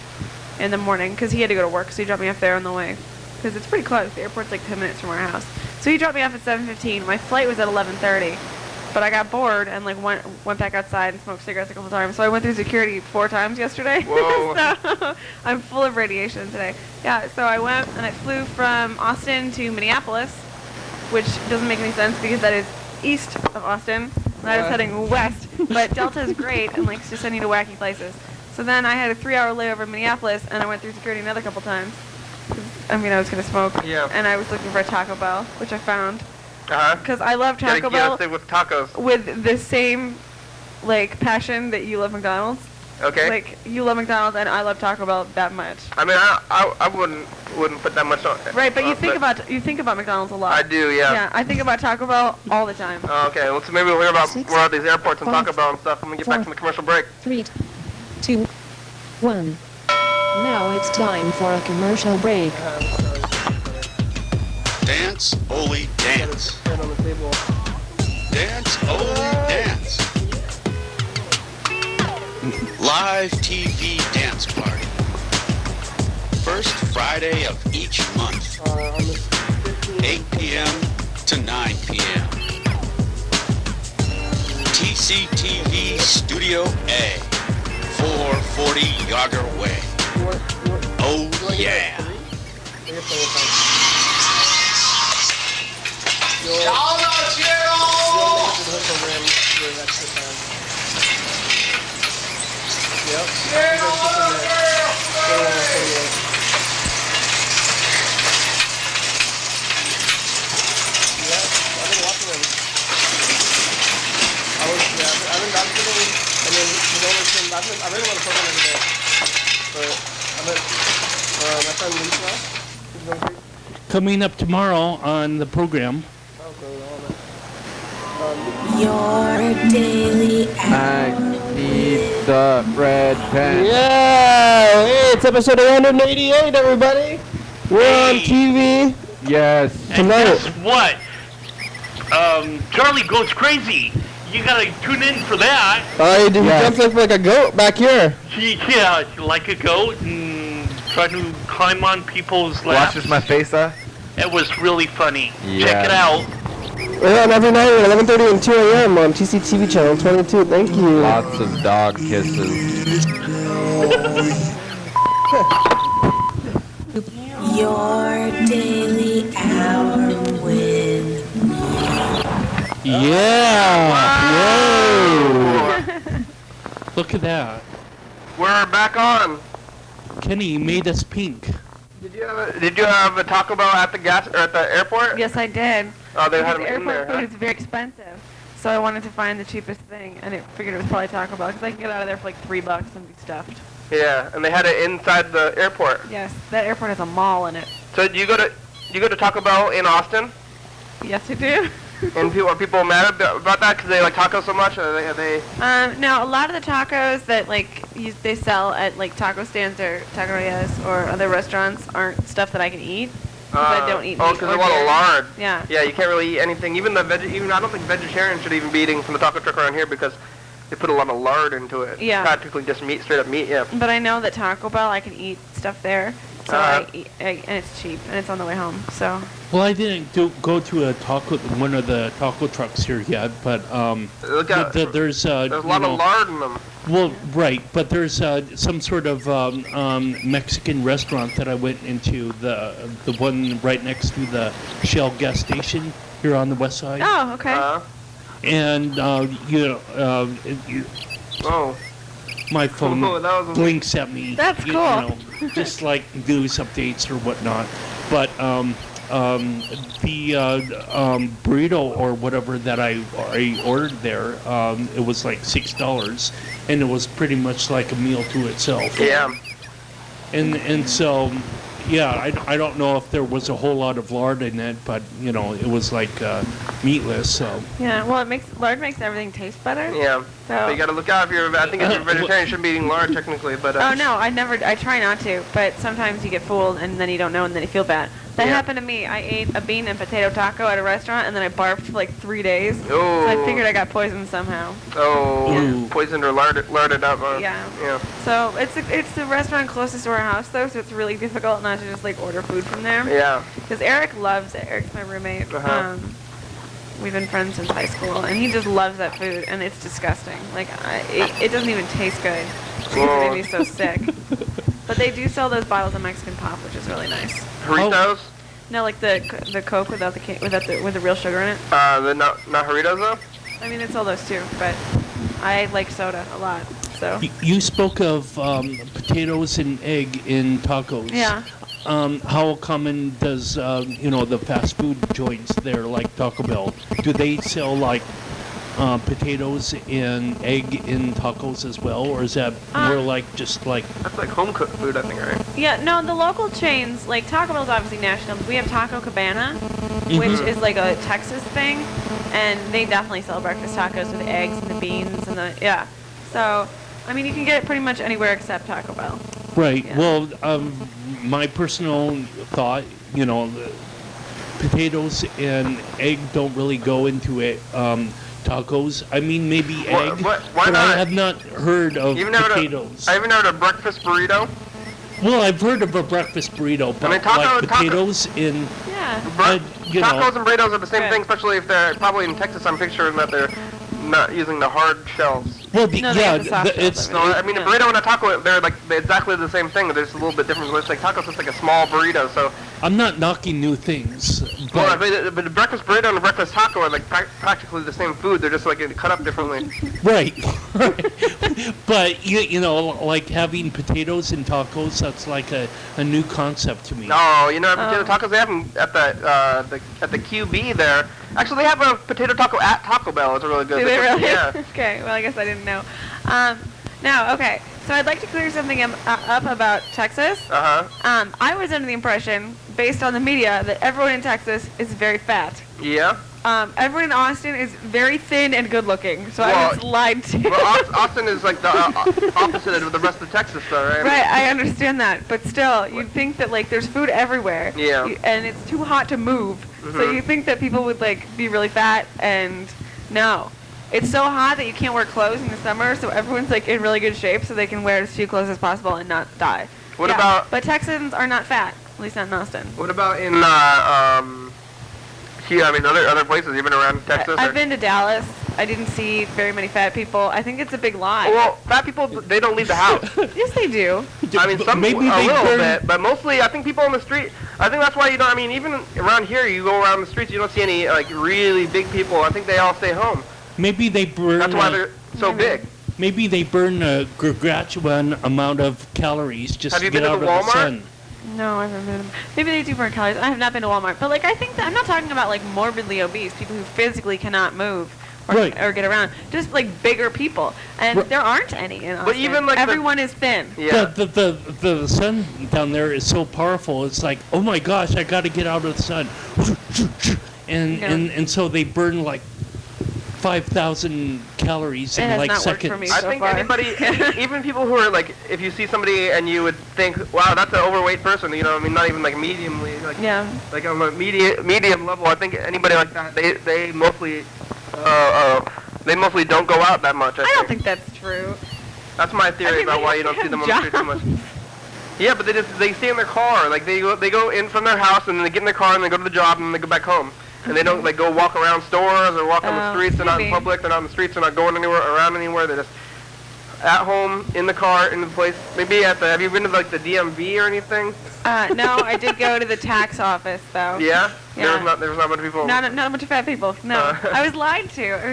in the morning because he had to go to work. So he dropped me off there on the way because it's pretty close. The airport's like 10 minutes from our house. So he dropped me off at 7:15. My flight was at 11:30, but I got bored and like went back outside and smoked cigarettes a couple times. So I went through security 4 times yesterday. Whoa. So I'm full of radiation today. Yeah. So I went and I flew from Austin to Minneapolis, which doesn't make any sense because that is east of Austin. And I was heading west, but Delta is great and likes to send you to wacky places. So then I had a 3-hour layover in Minneapolis, and I went through security another couple times. I mean, I was going to smoke. Yeah. And I was looking for a Taco Bell, which I found. Because I love Taco Bell. Stay with tacos. With the same, like, passion that you love McDonald's. Okay. Like, you love McDonald's, and I love Taco Bell that much. I mean, I wouldn't put that much on. Right, but you think about McDonald's a lot. I do, yeah. Yeah, I think about Taco Bell all the time. Oh, okay, well, so maybe we'll hear about more of these airports and Taco Bell and stuff when we get back from the commercial break. 3, 2, 1. Now it's time for a commercial break. Dance, Oli, dance. Dance, Oli, dance. Live TV dance party. First Friday of each month. 8 p.m. to 9 p.m. TCTV Studio A, 440 Yager Way. Oh yeah. Coming up tomorrow on the program. Your daily I need the red pen. Yeah! Hey, it's episode 188, everybody. We're on TV. Yes. Tonight. And guess what? Charlie goes crazy. You gotta tune in for that. He jumps like a goat back here. Yeah, like a goat and try to climb on people's laps. Watches my face, It was really funny. Yeah. Check it out. We're on every night at 11:30 and 2 a.m. on TCTV channel 22. Thank you. Lots of dog kisses. Your daily hour with Yeah! Whoa! Look at that. We're back on. Kenny made us pink. Did you have a Taco Bell at the at the airport? Yes, I did. Oh, they had Because them in there. airport food is very expensive, so I wanted to find the cheapest thing, and I figured it was probably Taco Bell because I can get out of there for like $3 and be stuffed. Yeah, and they had it inside the airport. Yes, that airport has a mall in it. So do you go to Taco Bell in Austin? Yes, I do. And are people mad about that because they like tacos so much? Or they? No, a lot of the tacos that they sell at like taco stands or taquerias or other restaurants aren't stuff that I can eat. I don't eat meat. Oh, because there's a lot of lard. Yeah. Yeah, you can't really eat anything. Even I don't think vegetarians should even be eating from the taco truck around here because they put a lot of lard into it. Yeah. Practically just meat, straight up meat. Yeah. But I know that Taco Bell I can eat stuff there, so I eat, and it's cheap and it's on the way home. So. Well, I didn't go to one of the taco trucks here yet, but there's a lot of lard in them. Well, right, but there's some sort of Mexican restaurant that I went into, the one right next to the Shell gas station here on the west side. Oh, okay. And my phone blinks at me. That's cool. Just like news updates or whatnot. But the burrito or whatever that I ordered there, it was like $6, and it was pretty much like a meal to itself. Yeah. And so, yeah, I don't know if there was a whole lot of lard in it, but it was like meatless. So. Yeah, well, lard makes everything taste better. Yeah. So you got to look out if you're. I think if you're vegetarian, you shouldn't be eating lard technically, but. Oh no, I try not to, but sometimes you get fooled and then you don't know and then you feel bad. That happened to me. I ate a bean and potato taco at a restaurant and then I barfed for like 3 days. Oh. So I figured I got poisoned somehow. Oh. Yeah. Poisoned or larded up. Yeah. Yeah. So it's the restaurant closest to our house though, so it's really difficult not to just like order food from there. Yeah. Because Eric loves it. Eric's my roommate. We've been friends since high school, and he just loves that food, and it's disgusting. Like, it doesn't even taste good. It made me so sick. But they do sell those bottles of Mexican pop, which is really nice. Doritos? No, like the Coke with the real sugar in it. The not Doritos though? I mean, they sell those too, but I like soda a lot. So. You spoke of potatoes and egg in tacos. Yeah. How common does the fast food joints there, like Taco Bell, do they sell like potatoes and egg in tacos as well, or is that more like just like? That's like home cooked food, I think, right? Yeah, no, the local chains like Taco Bell's obviously national. But we have Taco Cabana, which is like a Texas thing, and they definitely sell breakfast tacos with eggs and the beans and the So, I mean, you can get it pretty much anywhere except Taco Bell. Right. Yeah. Well, my personal thought, potatoes and egg don't really go into it. Tacos. I mean, maybe egg. Why but not? I have not heard of potatoes. I haven't heard of breakfast burrito. Well, I've heard of a breakfast burrito, but like potatoes in. Yeah. Tacos and burritos are the same thing, especially if they're probably in Texas. I'm picturing that they're not using the hard shells. Well, a burrito and a taco, they're like exactly the same thing. There's a little bit different. It's like tacos, it's like a small burrito. So I'm not knocking new things. But the breakfast burrito and the breakfast taco are like practically the same food. They're just like cut up differently. Right. But like having potatoes and tacos, that's like a new concept to me. No, potato tacos they have them at the QB there. Actually, they have a potato taco at Taco Bell. It's really good. Do they really? Yeah. Okay. Well, I guess I didn't know. Now, okay. So I'd like to clear something up about Texas. I was under the impression, based on the media, that everyone in Texas is very fat. Yeah. Everyone in Austin is very thin and good-looking, so I was lied to. Well, Austin is like the opposite of the rest of Texas, though, right? Right, I understand that, but still, you'd think that like there's food everywhere. Yeah. And it's too hot to move, so you think that people would like be really fat, and no. It's so hot that you can't wear clothes in the summer, so everyone's like in really good shape, so they can wear as few clothes as possible and not die. What about? But Texans are not fat. At least not in Austin. What about in here? I mean, other places. You've been around Texas? I've been to Dallas. I didn't see very many fat people. I think it's a big lie. Well, fat people, they don't leave the house. Yes, they do. I mean, some Maybe a they little burn- bit, but mostly I think people on the street. I think that's why you don't. I mean, even around here, you go around the streets, you don't see any like really big people. I think they all stay home. Maybe they burn. That's why they're so big. Maybe they burn a gargantuan amount of calories just Have to you get been to out of Walmart? the sun. No, I haven't been. Maybe they do burn calories. I have not been to Walmart. But like, I think that I'm not talking about like morbidly obese people who physically cannot move or get around. Just like bigger people, and there aren't any in Austin. But even like everyone is thin. Yeah. The sun down there is so powerful. It's like, oh my gosh, I got to get out of the sun, and so they burn like 5,000 calories in like seconds. For me I so think far. anybody, even people who are like, if you see somebody and you would think, wow, that's an overweight person, you know, I mean, not even like mediumly, like like on a medium level. I think anybody like that, they mostly don't go out that much. I don't think that's true. That's my theory about why you don't see them on the street too much. Yeah, but they stay in their car. Like they go in from their house and then they get in their car and they go to the job and then they go back home. And they don't like go walk around stores or walk on the streets. They're not in public. They're not on the streets. They're not going around anywhere. They're just at home, in the car, in the place. Maybe have you been to like the DMV or anything? No, I did go to the tax office though. Yeah? Yeah. There was not a bunch of people. Not a bunch of fat people. No, I was lied to. I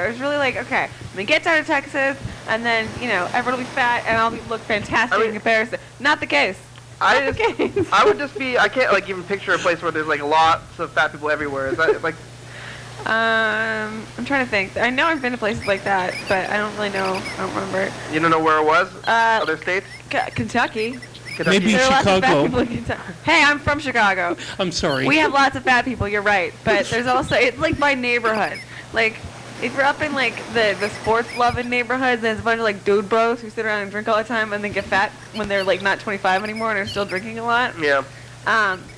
was really like, okay, I'm gonna get down to Texas, and then everyone will be fat, and I'll look fantastic in comparison. Not the case. I would just be. I can't like even picture a place where there's like lots of fat people everywhere. Is that like? I'm trying to think. I know I've been to places like that, but I don't really know. I don't remember. You don't know where it was? Other states? Kentucky. Maybe there are lots of fat Chicago. people in Kentucky. Hey, I'm from Chicago. I'm sorry. We have lots of fat people. You're right, but there's also it's like by neighborhood. Like if you're up in like the sports loving neighborhoods, there's a bunch of like dude bros who sit around and drink all the time and then get fat when they're like not 25 anymore and are still drinking a lot. Yeah.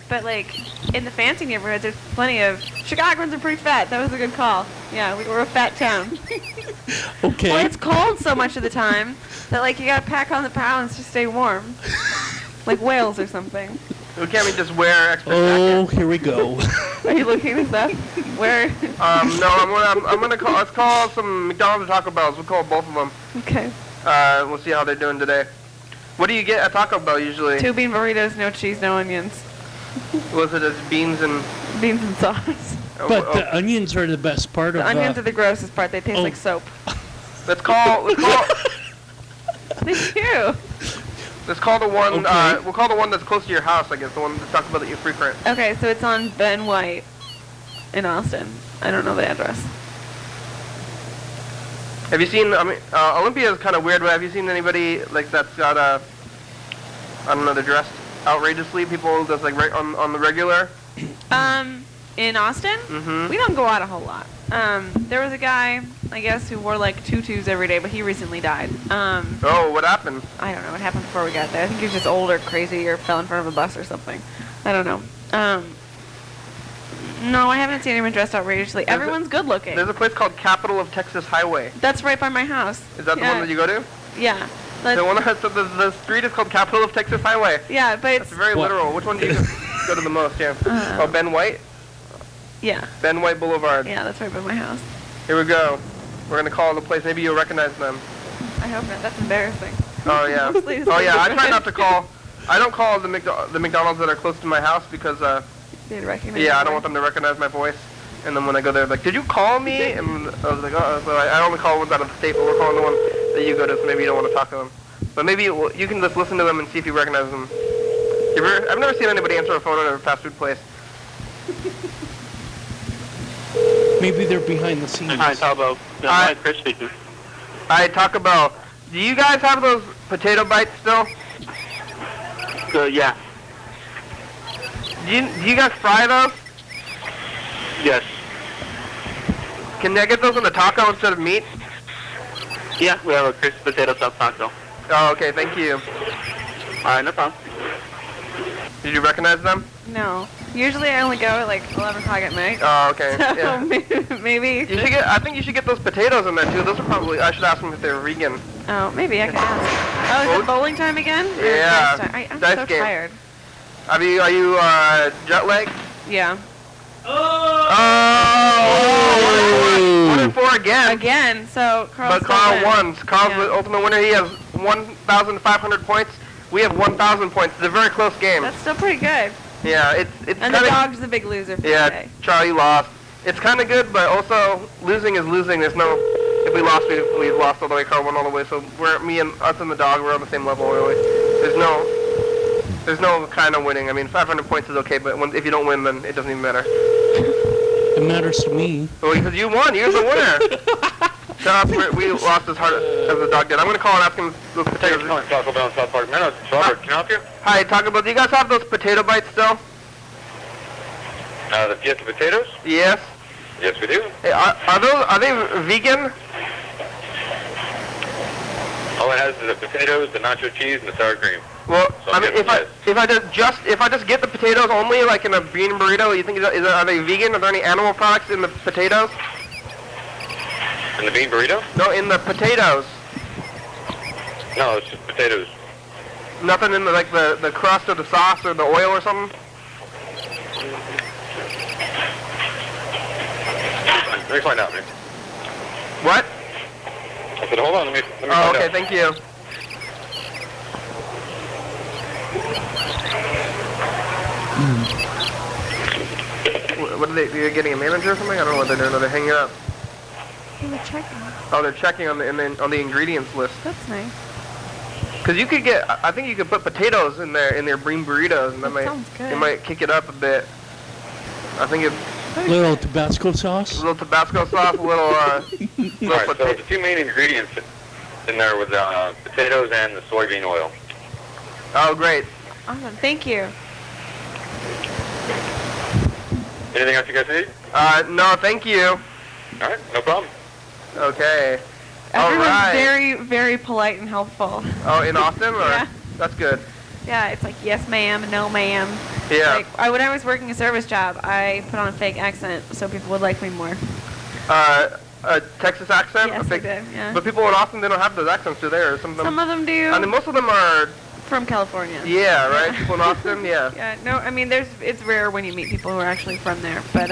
But like in the fancy neighborhoods, there's plenty of Chicagoans are pretty fat. That was a good call. Yeah, we're a fat town. Okay. Well, it's cold so much of the time that like you gotta pack on the pounds to stay warm, like whales or something. We can't just wear extra jackets. Here we go. Are you looking this up? Where? No, I'm gonna call. Let's call some McDonald's or Taco Bells. We'll call both of them. Okay. We'll see how they're doing today. What do you get at Taco Bell usually? 2 bean burritos, no cheese, no onions. Was it just beans and sauce? But the onions are the best part of. The onions are the grossest part. They taste like soap. Let's call. They do. Let's call the one. Okay. We'll call the one that's close to your house. I guess the one that Taco Bell that you frequent. Okay, so it's on Ben White in Austin. I don't know the address. Have you seen? I mean, Olympia is kind of weird, but have you seen anybody like that's got I don't know, they're dressed outrageously? People that's like right on the regular. In Austin, we don't go out a whole lot. There was a guy, I guess, who wore like tutus every day, but he recently died. Oh, what happened? I don't know what happened before we got there. I think he was just old or crazy or fell in front of a bus or something. I don't know. No, I haven't seen anyone dressed outrageously. Everyone's good looking. There's a place called Capital of Texas Highway. That's right by my house. Is that the one that you go to? Yeah. The one that has the street is called Capital of Texas Highway. Yeah, but it's very literal. Which one do you go to the most? Yeah. Ben White. Yeah. Ben White Boulevard. Yeah, that's right by my house. Here we go. We're gonna call the place. Maybe you'll recognize them. I hope not. That's embarrassing. Oh yeah. Oh yeah. I try not to call. I don't call the McDonald's that are close to my house because they'd recognize. Yeah, I don't want them to recognize my voice. And then when I go there, like, did you call me? And I was like, oh, so I only call ones out of the state, but we're calling the one that you go to, so maybe you don't want to talk to them. But maybe you can just listen to them and see if you recognize them. I've never seen anybody answer a phone at a fast food place. Maybe they're behind the scenes. Hi, Taco Bell. Hi, Chris speaking. Hi, Taco Bell. Do you guys have those potato bites still? Yeah. Do you guys fry those? Yes. Can I get those in the taco instead of meat? Yeah, we have a crispy potato stuffed taco. Oh, okay, thank you. Alright, no problem. Did you recognize them? No. Usually I only go at like 11 o'clock at night. Oh, okay. So yeah. maybe. You should I think you should get those potatoes in there too. Those are probably. I should ask them if they're vegan. Oh, maybe I can ask. Oh, is it bowling time again? Yeah. I'm dice so game. tired. Are you jet lagged? Yeah. Oh! 1 and 4 again. Again, so Carl. But Carl won. Carl's the ultimate winner. He has 1,500 points. We have 1,000 points. It's a very close game. That's still pretty good. Yeah, it's And the dog's the big loser for today. Charlie lost. It's kind of good, but also losing is losing. There's no. If we lost, we lost all the way. Carl won all the way. So me and us and the dog, we're on the same level really. There's no kind of winning. I mean, 500 points is okay, but if you don't win, then it doesn't even matter. It matters to me. Well, because you won. You're the winner. We lost as hard as the dog did. I'm going to call and ask him those potatoes. Taco Bell in South Park Meadows. Robert, can I help you? Hi, Taco Bell. Do you guys have those potato bites still? The Fiesta potatoes? Yes. Yes, we do. Hey, are they vegan? All it has is the potatoes, the nacho cheese, and the sour cream. Well, So I mean, if I just get the potatoes only, like in a bean burrito, you think are they vegan? Are there any animal products in the potatoes? In the bean burrito? No, in the potatoes. No, it's just potatoes. Nothing in the crust or the sauce or the oil or something? Let me find out, man. What? I said, hold on, let me find Oh, okay, out. thank you. What are they getting a manager or something? I don't know what they're doing. Are they hanging up? They're checking. Oh, they're checking on the ingredients list. That's nice. Because you could I think you could put potatoes in their bean burritos, and sounds good. it might kick it up a bit. I think it's Little Tabasco sauce. a little Tabasco sauce, a little All right, so the two main ingredients in there was potatoes and the soybean oil. Oh, great. Awesome. Thank you. Anything else you guys need? No, thank you. All right, no problem. Okay. Everyone's All right. very, very polite and helpful. Oh, in Austin? Or? Yeah. That's good. Yeah, it's like yes ma'am, no ma'am. Yeah. Like when I was working a service job, I put on a fake accent so people would like me more. A Texas accent? Yes, I did, yeah. But people in Austin, they don't have those accents, do they? Or some of them do. I mean, most of them are from California. Yeah, right? People in Austin, yeah. Yeah, no, I mean, it's rare when you meet people who are actually from there, but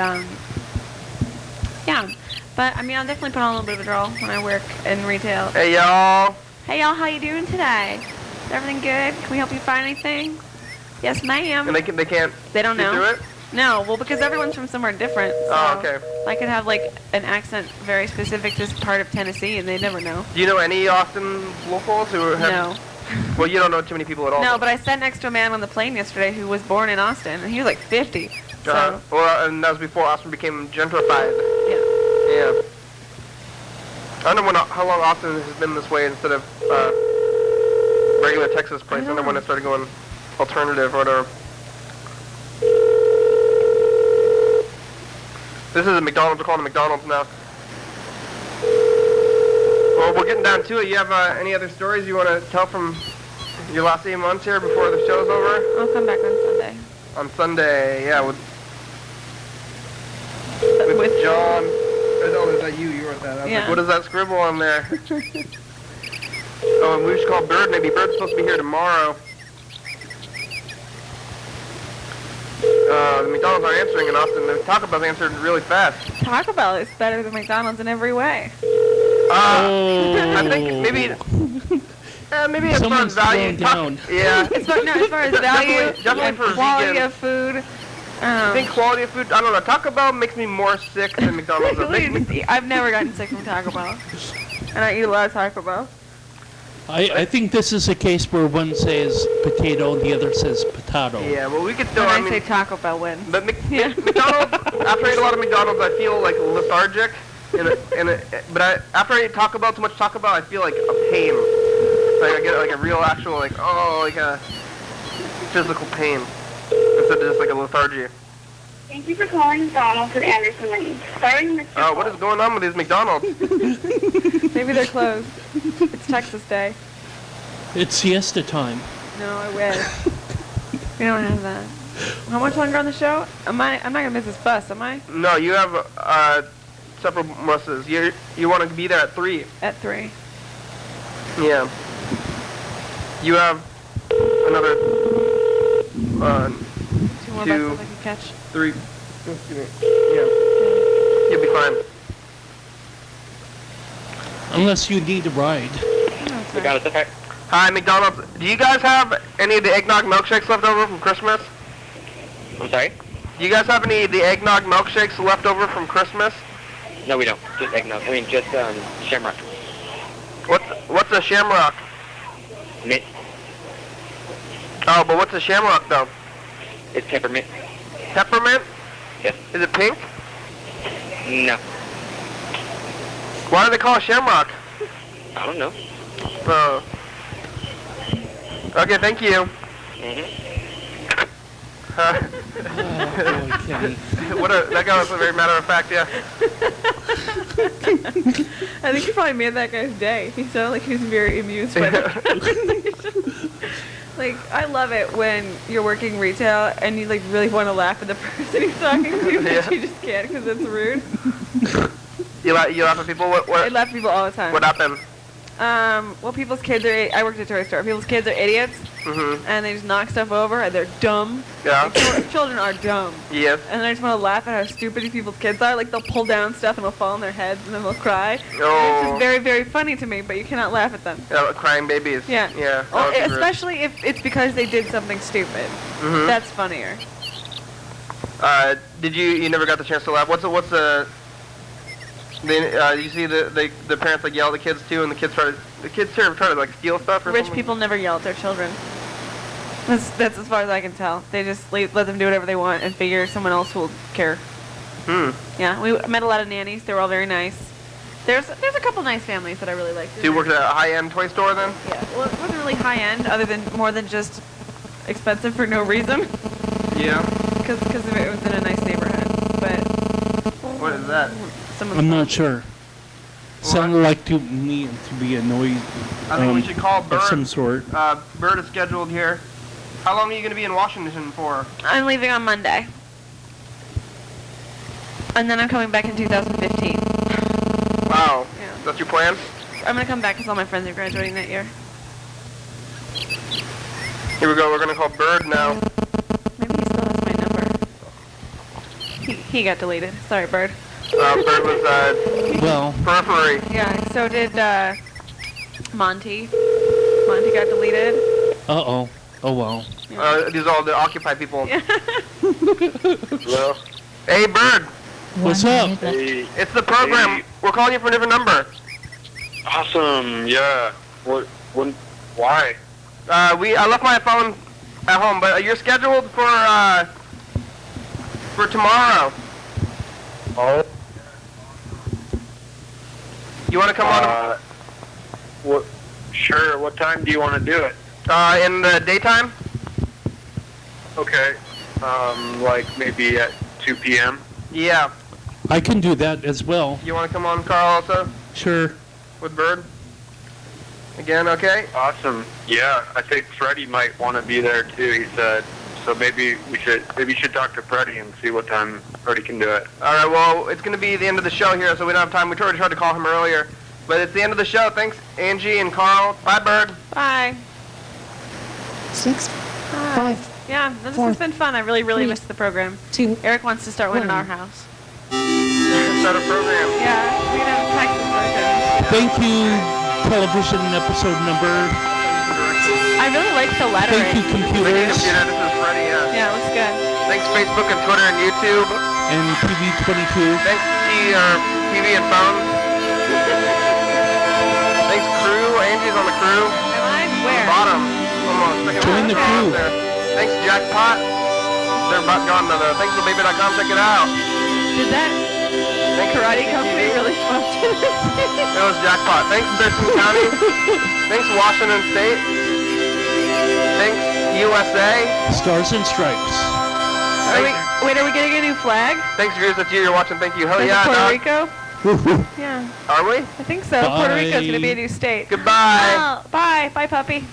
yeah. But I mean, I'll definitely put on a little bit of a drawl when I work in retail. Hey y'all. Hey y'all, how you doing today? Is everything good? Can we help you find anything? Yes, ma'am. And they can't. They don't know. Do it? No, well, because everyone's from somewhere different. So Oh, okay. I could have like an accent very specific to this part of Tennessee, and they never know. Do you know any Austin locals who have? No. Well, you don't know too many people at all. No, but I sat next to a man on the plane yesterday who was born in Austin, and he was like 50. So Well, and that was before Austin became gentrified. yeah. Yeah. I don't know how long Austin has been this way instead of regular Texas place. I don't know when it started going alternative or whatever. This is a McDonald's. We're calling it McDonald's now. Well, we're getting down to it. You have any other stories you want to tell from your last 8 months here before the show's over? I'll come back on Sunday. On Sunday, yeah, with John. Oh, is that you? You wrote that. I was like, what is that scribble on there? Oh, and we should call Bird. Maybe Bird's supposed to be here tomorrow. The McDonald's aren't answering in Austin. The Taco Bell's answered really fast. Taco Bell is better than McDonald's in every way. I think maybe as far as value. Yeah. As far as value definitely and for quality vegan. of food. I think quality of food. I don't know. Taco Bell makes me more sick than McDonald's. I've never gotten sick from Taco Bell, and I eat a lot of Taco Bell. I think this is a case where one says potato and the other says potato. Yeah, well, we could still. I say Taco Bell wins. But McDonald's. After I eat a lot of McDonald's, I feel like lethargic. But after I eat Taco Bell, too much Taco Bell, I feel like a pain. Like I get like a real actual like a physical pain instead of just like a lethargy. Thank you for calling McDonald's at Anderson Lane. Sorry, Mr. Oh, what is going on with these McDonald's? Maybe they're closed. It's Texas Day. It's siesta time. No, I wish. We don't have that. How much longer on the show? I'm not gonna miss this bus, am I? No, you have several buses. You want to be there at 3. At 3. Yeah. You have another, 2 more buses I can catch. 3. Yeah. You'll be fine. Unless you need a ride. We got it. Okay. Hi, McDonald's. Do you guys have any of the eggnog milkshakes left over from Christmas? I'm sorry? Do you guys have any of the eggnog milkshakes left over from Christmas? No, we don't. Just eggnog. I mean, just shamrock. What's a shamrock? Mint. Oh, but what's a shamrock though? It's peppermint. Peppermint? Yes. Is it pink? No. Why do they call it shamrock? I don't know. Okay, thank you. That guy was a very matter of fact, yeah. I think you probably made that guy's day. He sounded like he was very amused by the conversation. Like, I love it when you're working retail and you like really want to laugh at the person you're talking to, but you just can't because it's rude. You laugh at people? What? I laugh at people all the time. What happened? Well, people's kids are. I worked at a toy store. People's kids are idiots, and they just knock stuff over, and they're dumb. Yeah. Like, children are dumb. Yes. And I just want to laugh at how stupid these people's kids are. Like, they'll pull down stuff and it'll fall on their heads, and then they'll cry. Oh. It's just very, very funny to me, but you cannot laugh at them. Yeah, crying babies. Yeah. Yeah. Oh, especially if it's because they did something stupid. That's funnier. Did you never got the chance to laugh? What's the you see the parents like yell at the kids too, and the kids try to like steal stuff or Rich something? people never yell at their children. That's as far as I can tell. They just let them do whatever they want and figure someone else will care. Yeah, we met a lot of nannies. They were all very nice. There's a couple nice families that I really liked. So you worked at a high-end toy store then? Yeah, well, it wasn't really high-end, other than more than just expensive for no reason. Yeah. Because it was in a nice neighborhood, but. What is that? I'm not sure. Sounded like to me to be a noise. I think we should call Bird. Of some sort. Bird is scheduled here. How long are you going to be in Washington for? I'm leaving on Monday. And then I'm coming back in 2015. Wow. Yeah. That's your plan? I'm going to come back because all my friends are graduating that year. Here we go. We're going to call Bird now. Maybe he still has my number. He got deleted. Sorry, Bird. Bird was, periphery. Yeah, so did, Monty. Monty got deleted. Uh-oh. Oh, wow. These are all the occupied people. Yeah. Hello? Hey, Bird. What's up? Hey. It's the program. Hey. We're calling you from a different number. Awesome. Yeah. Why? I left my phone at home, but you're scheduled for tomorrow. Oh. You want to come on? What? Sure. What time do you want to do it? In the daytime? Okay. Like maybe at 2 p.m. Yeah. I can do that as well. You want to come on, Carl, also? Sure. With Bird? Again, okay? Awesome. Yeah, I think Freddie might want to be there too. He said. So maybe you should talk to Freddie and see what time Freddie can do it. All right. Well, it's going to be the end of the show here, so we don't have time. We already tried to call him earlier, but it's the end of the show. Thanks, Angie and Carl. Bye, Bird. Bye. 6, 5. Yeah, this has been fun. I really missed the program. 2. Eric wants to start one in our house. Start a program. Yeah, we can have a Texas version. Thank you, television episode number. I really like the lettering. Thank you, computers. This is Freddie, Yeah, it looks good. Thanks, Facebook and Twitter and YouTube. And TV22. Thanks to your TV and phone. Thanks, crew. Angie's on the crew. Am I? Where? Bottom. Almost. Join the crew. Thanks, Jackpot. They're about gone to thanks to baby.com. Check it out. Did that karate company really function? It was Jackpot. Thanks, Thurston County. Thanks, Washington State. Thanks, USA. Stars and Stripes. Are we getting a new flag? Thanks, viewers. That's you're watching. Thank you. Hell Like yeah, Puerto dog. Rico? Yeah. Are we? I think so. Bye. Puerto Rico's going to be a new state. Goodbye. Oh, bye. Bye, puppy.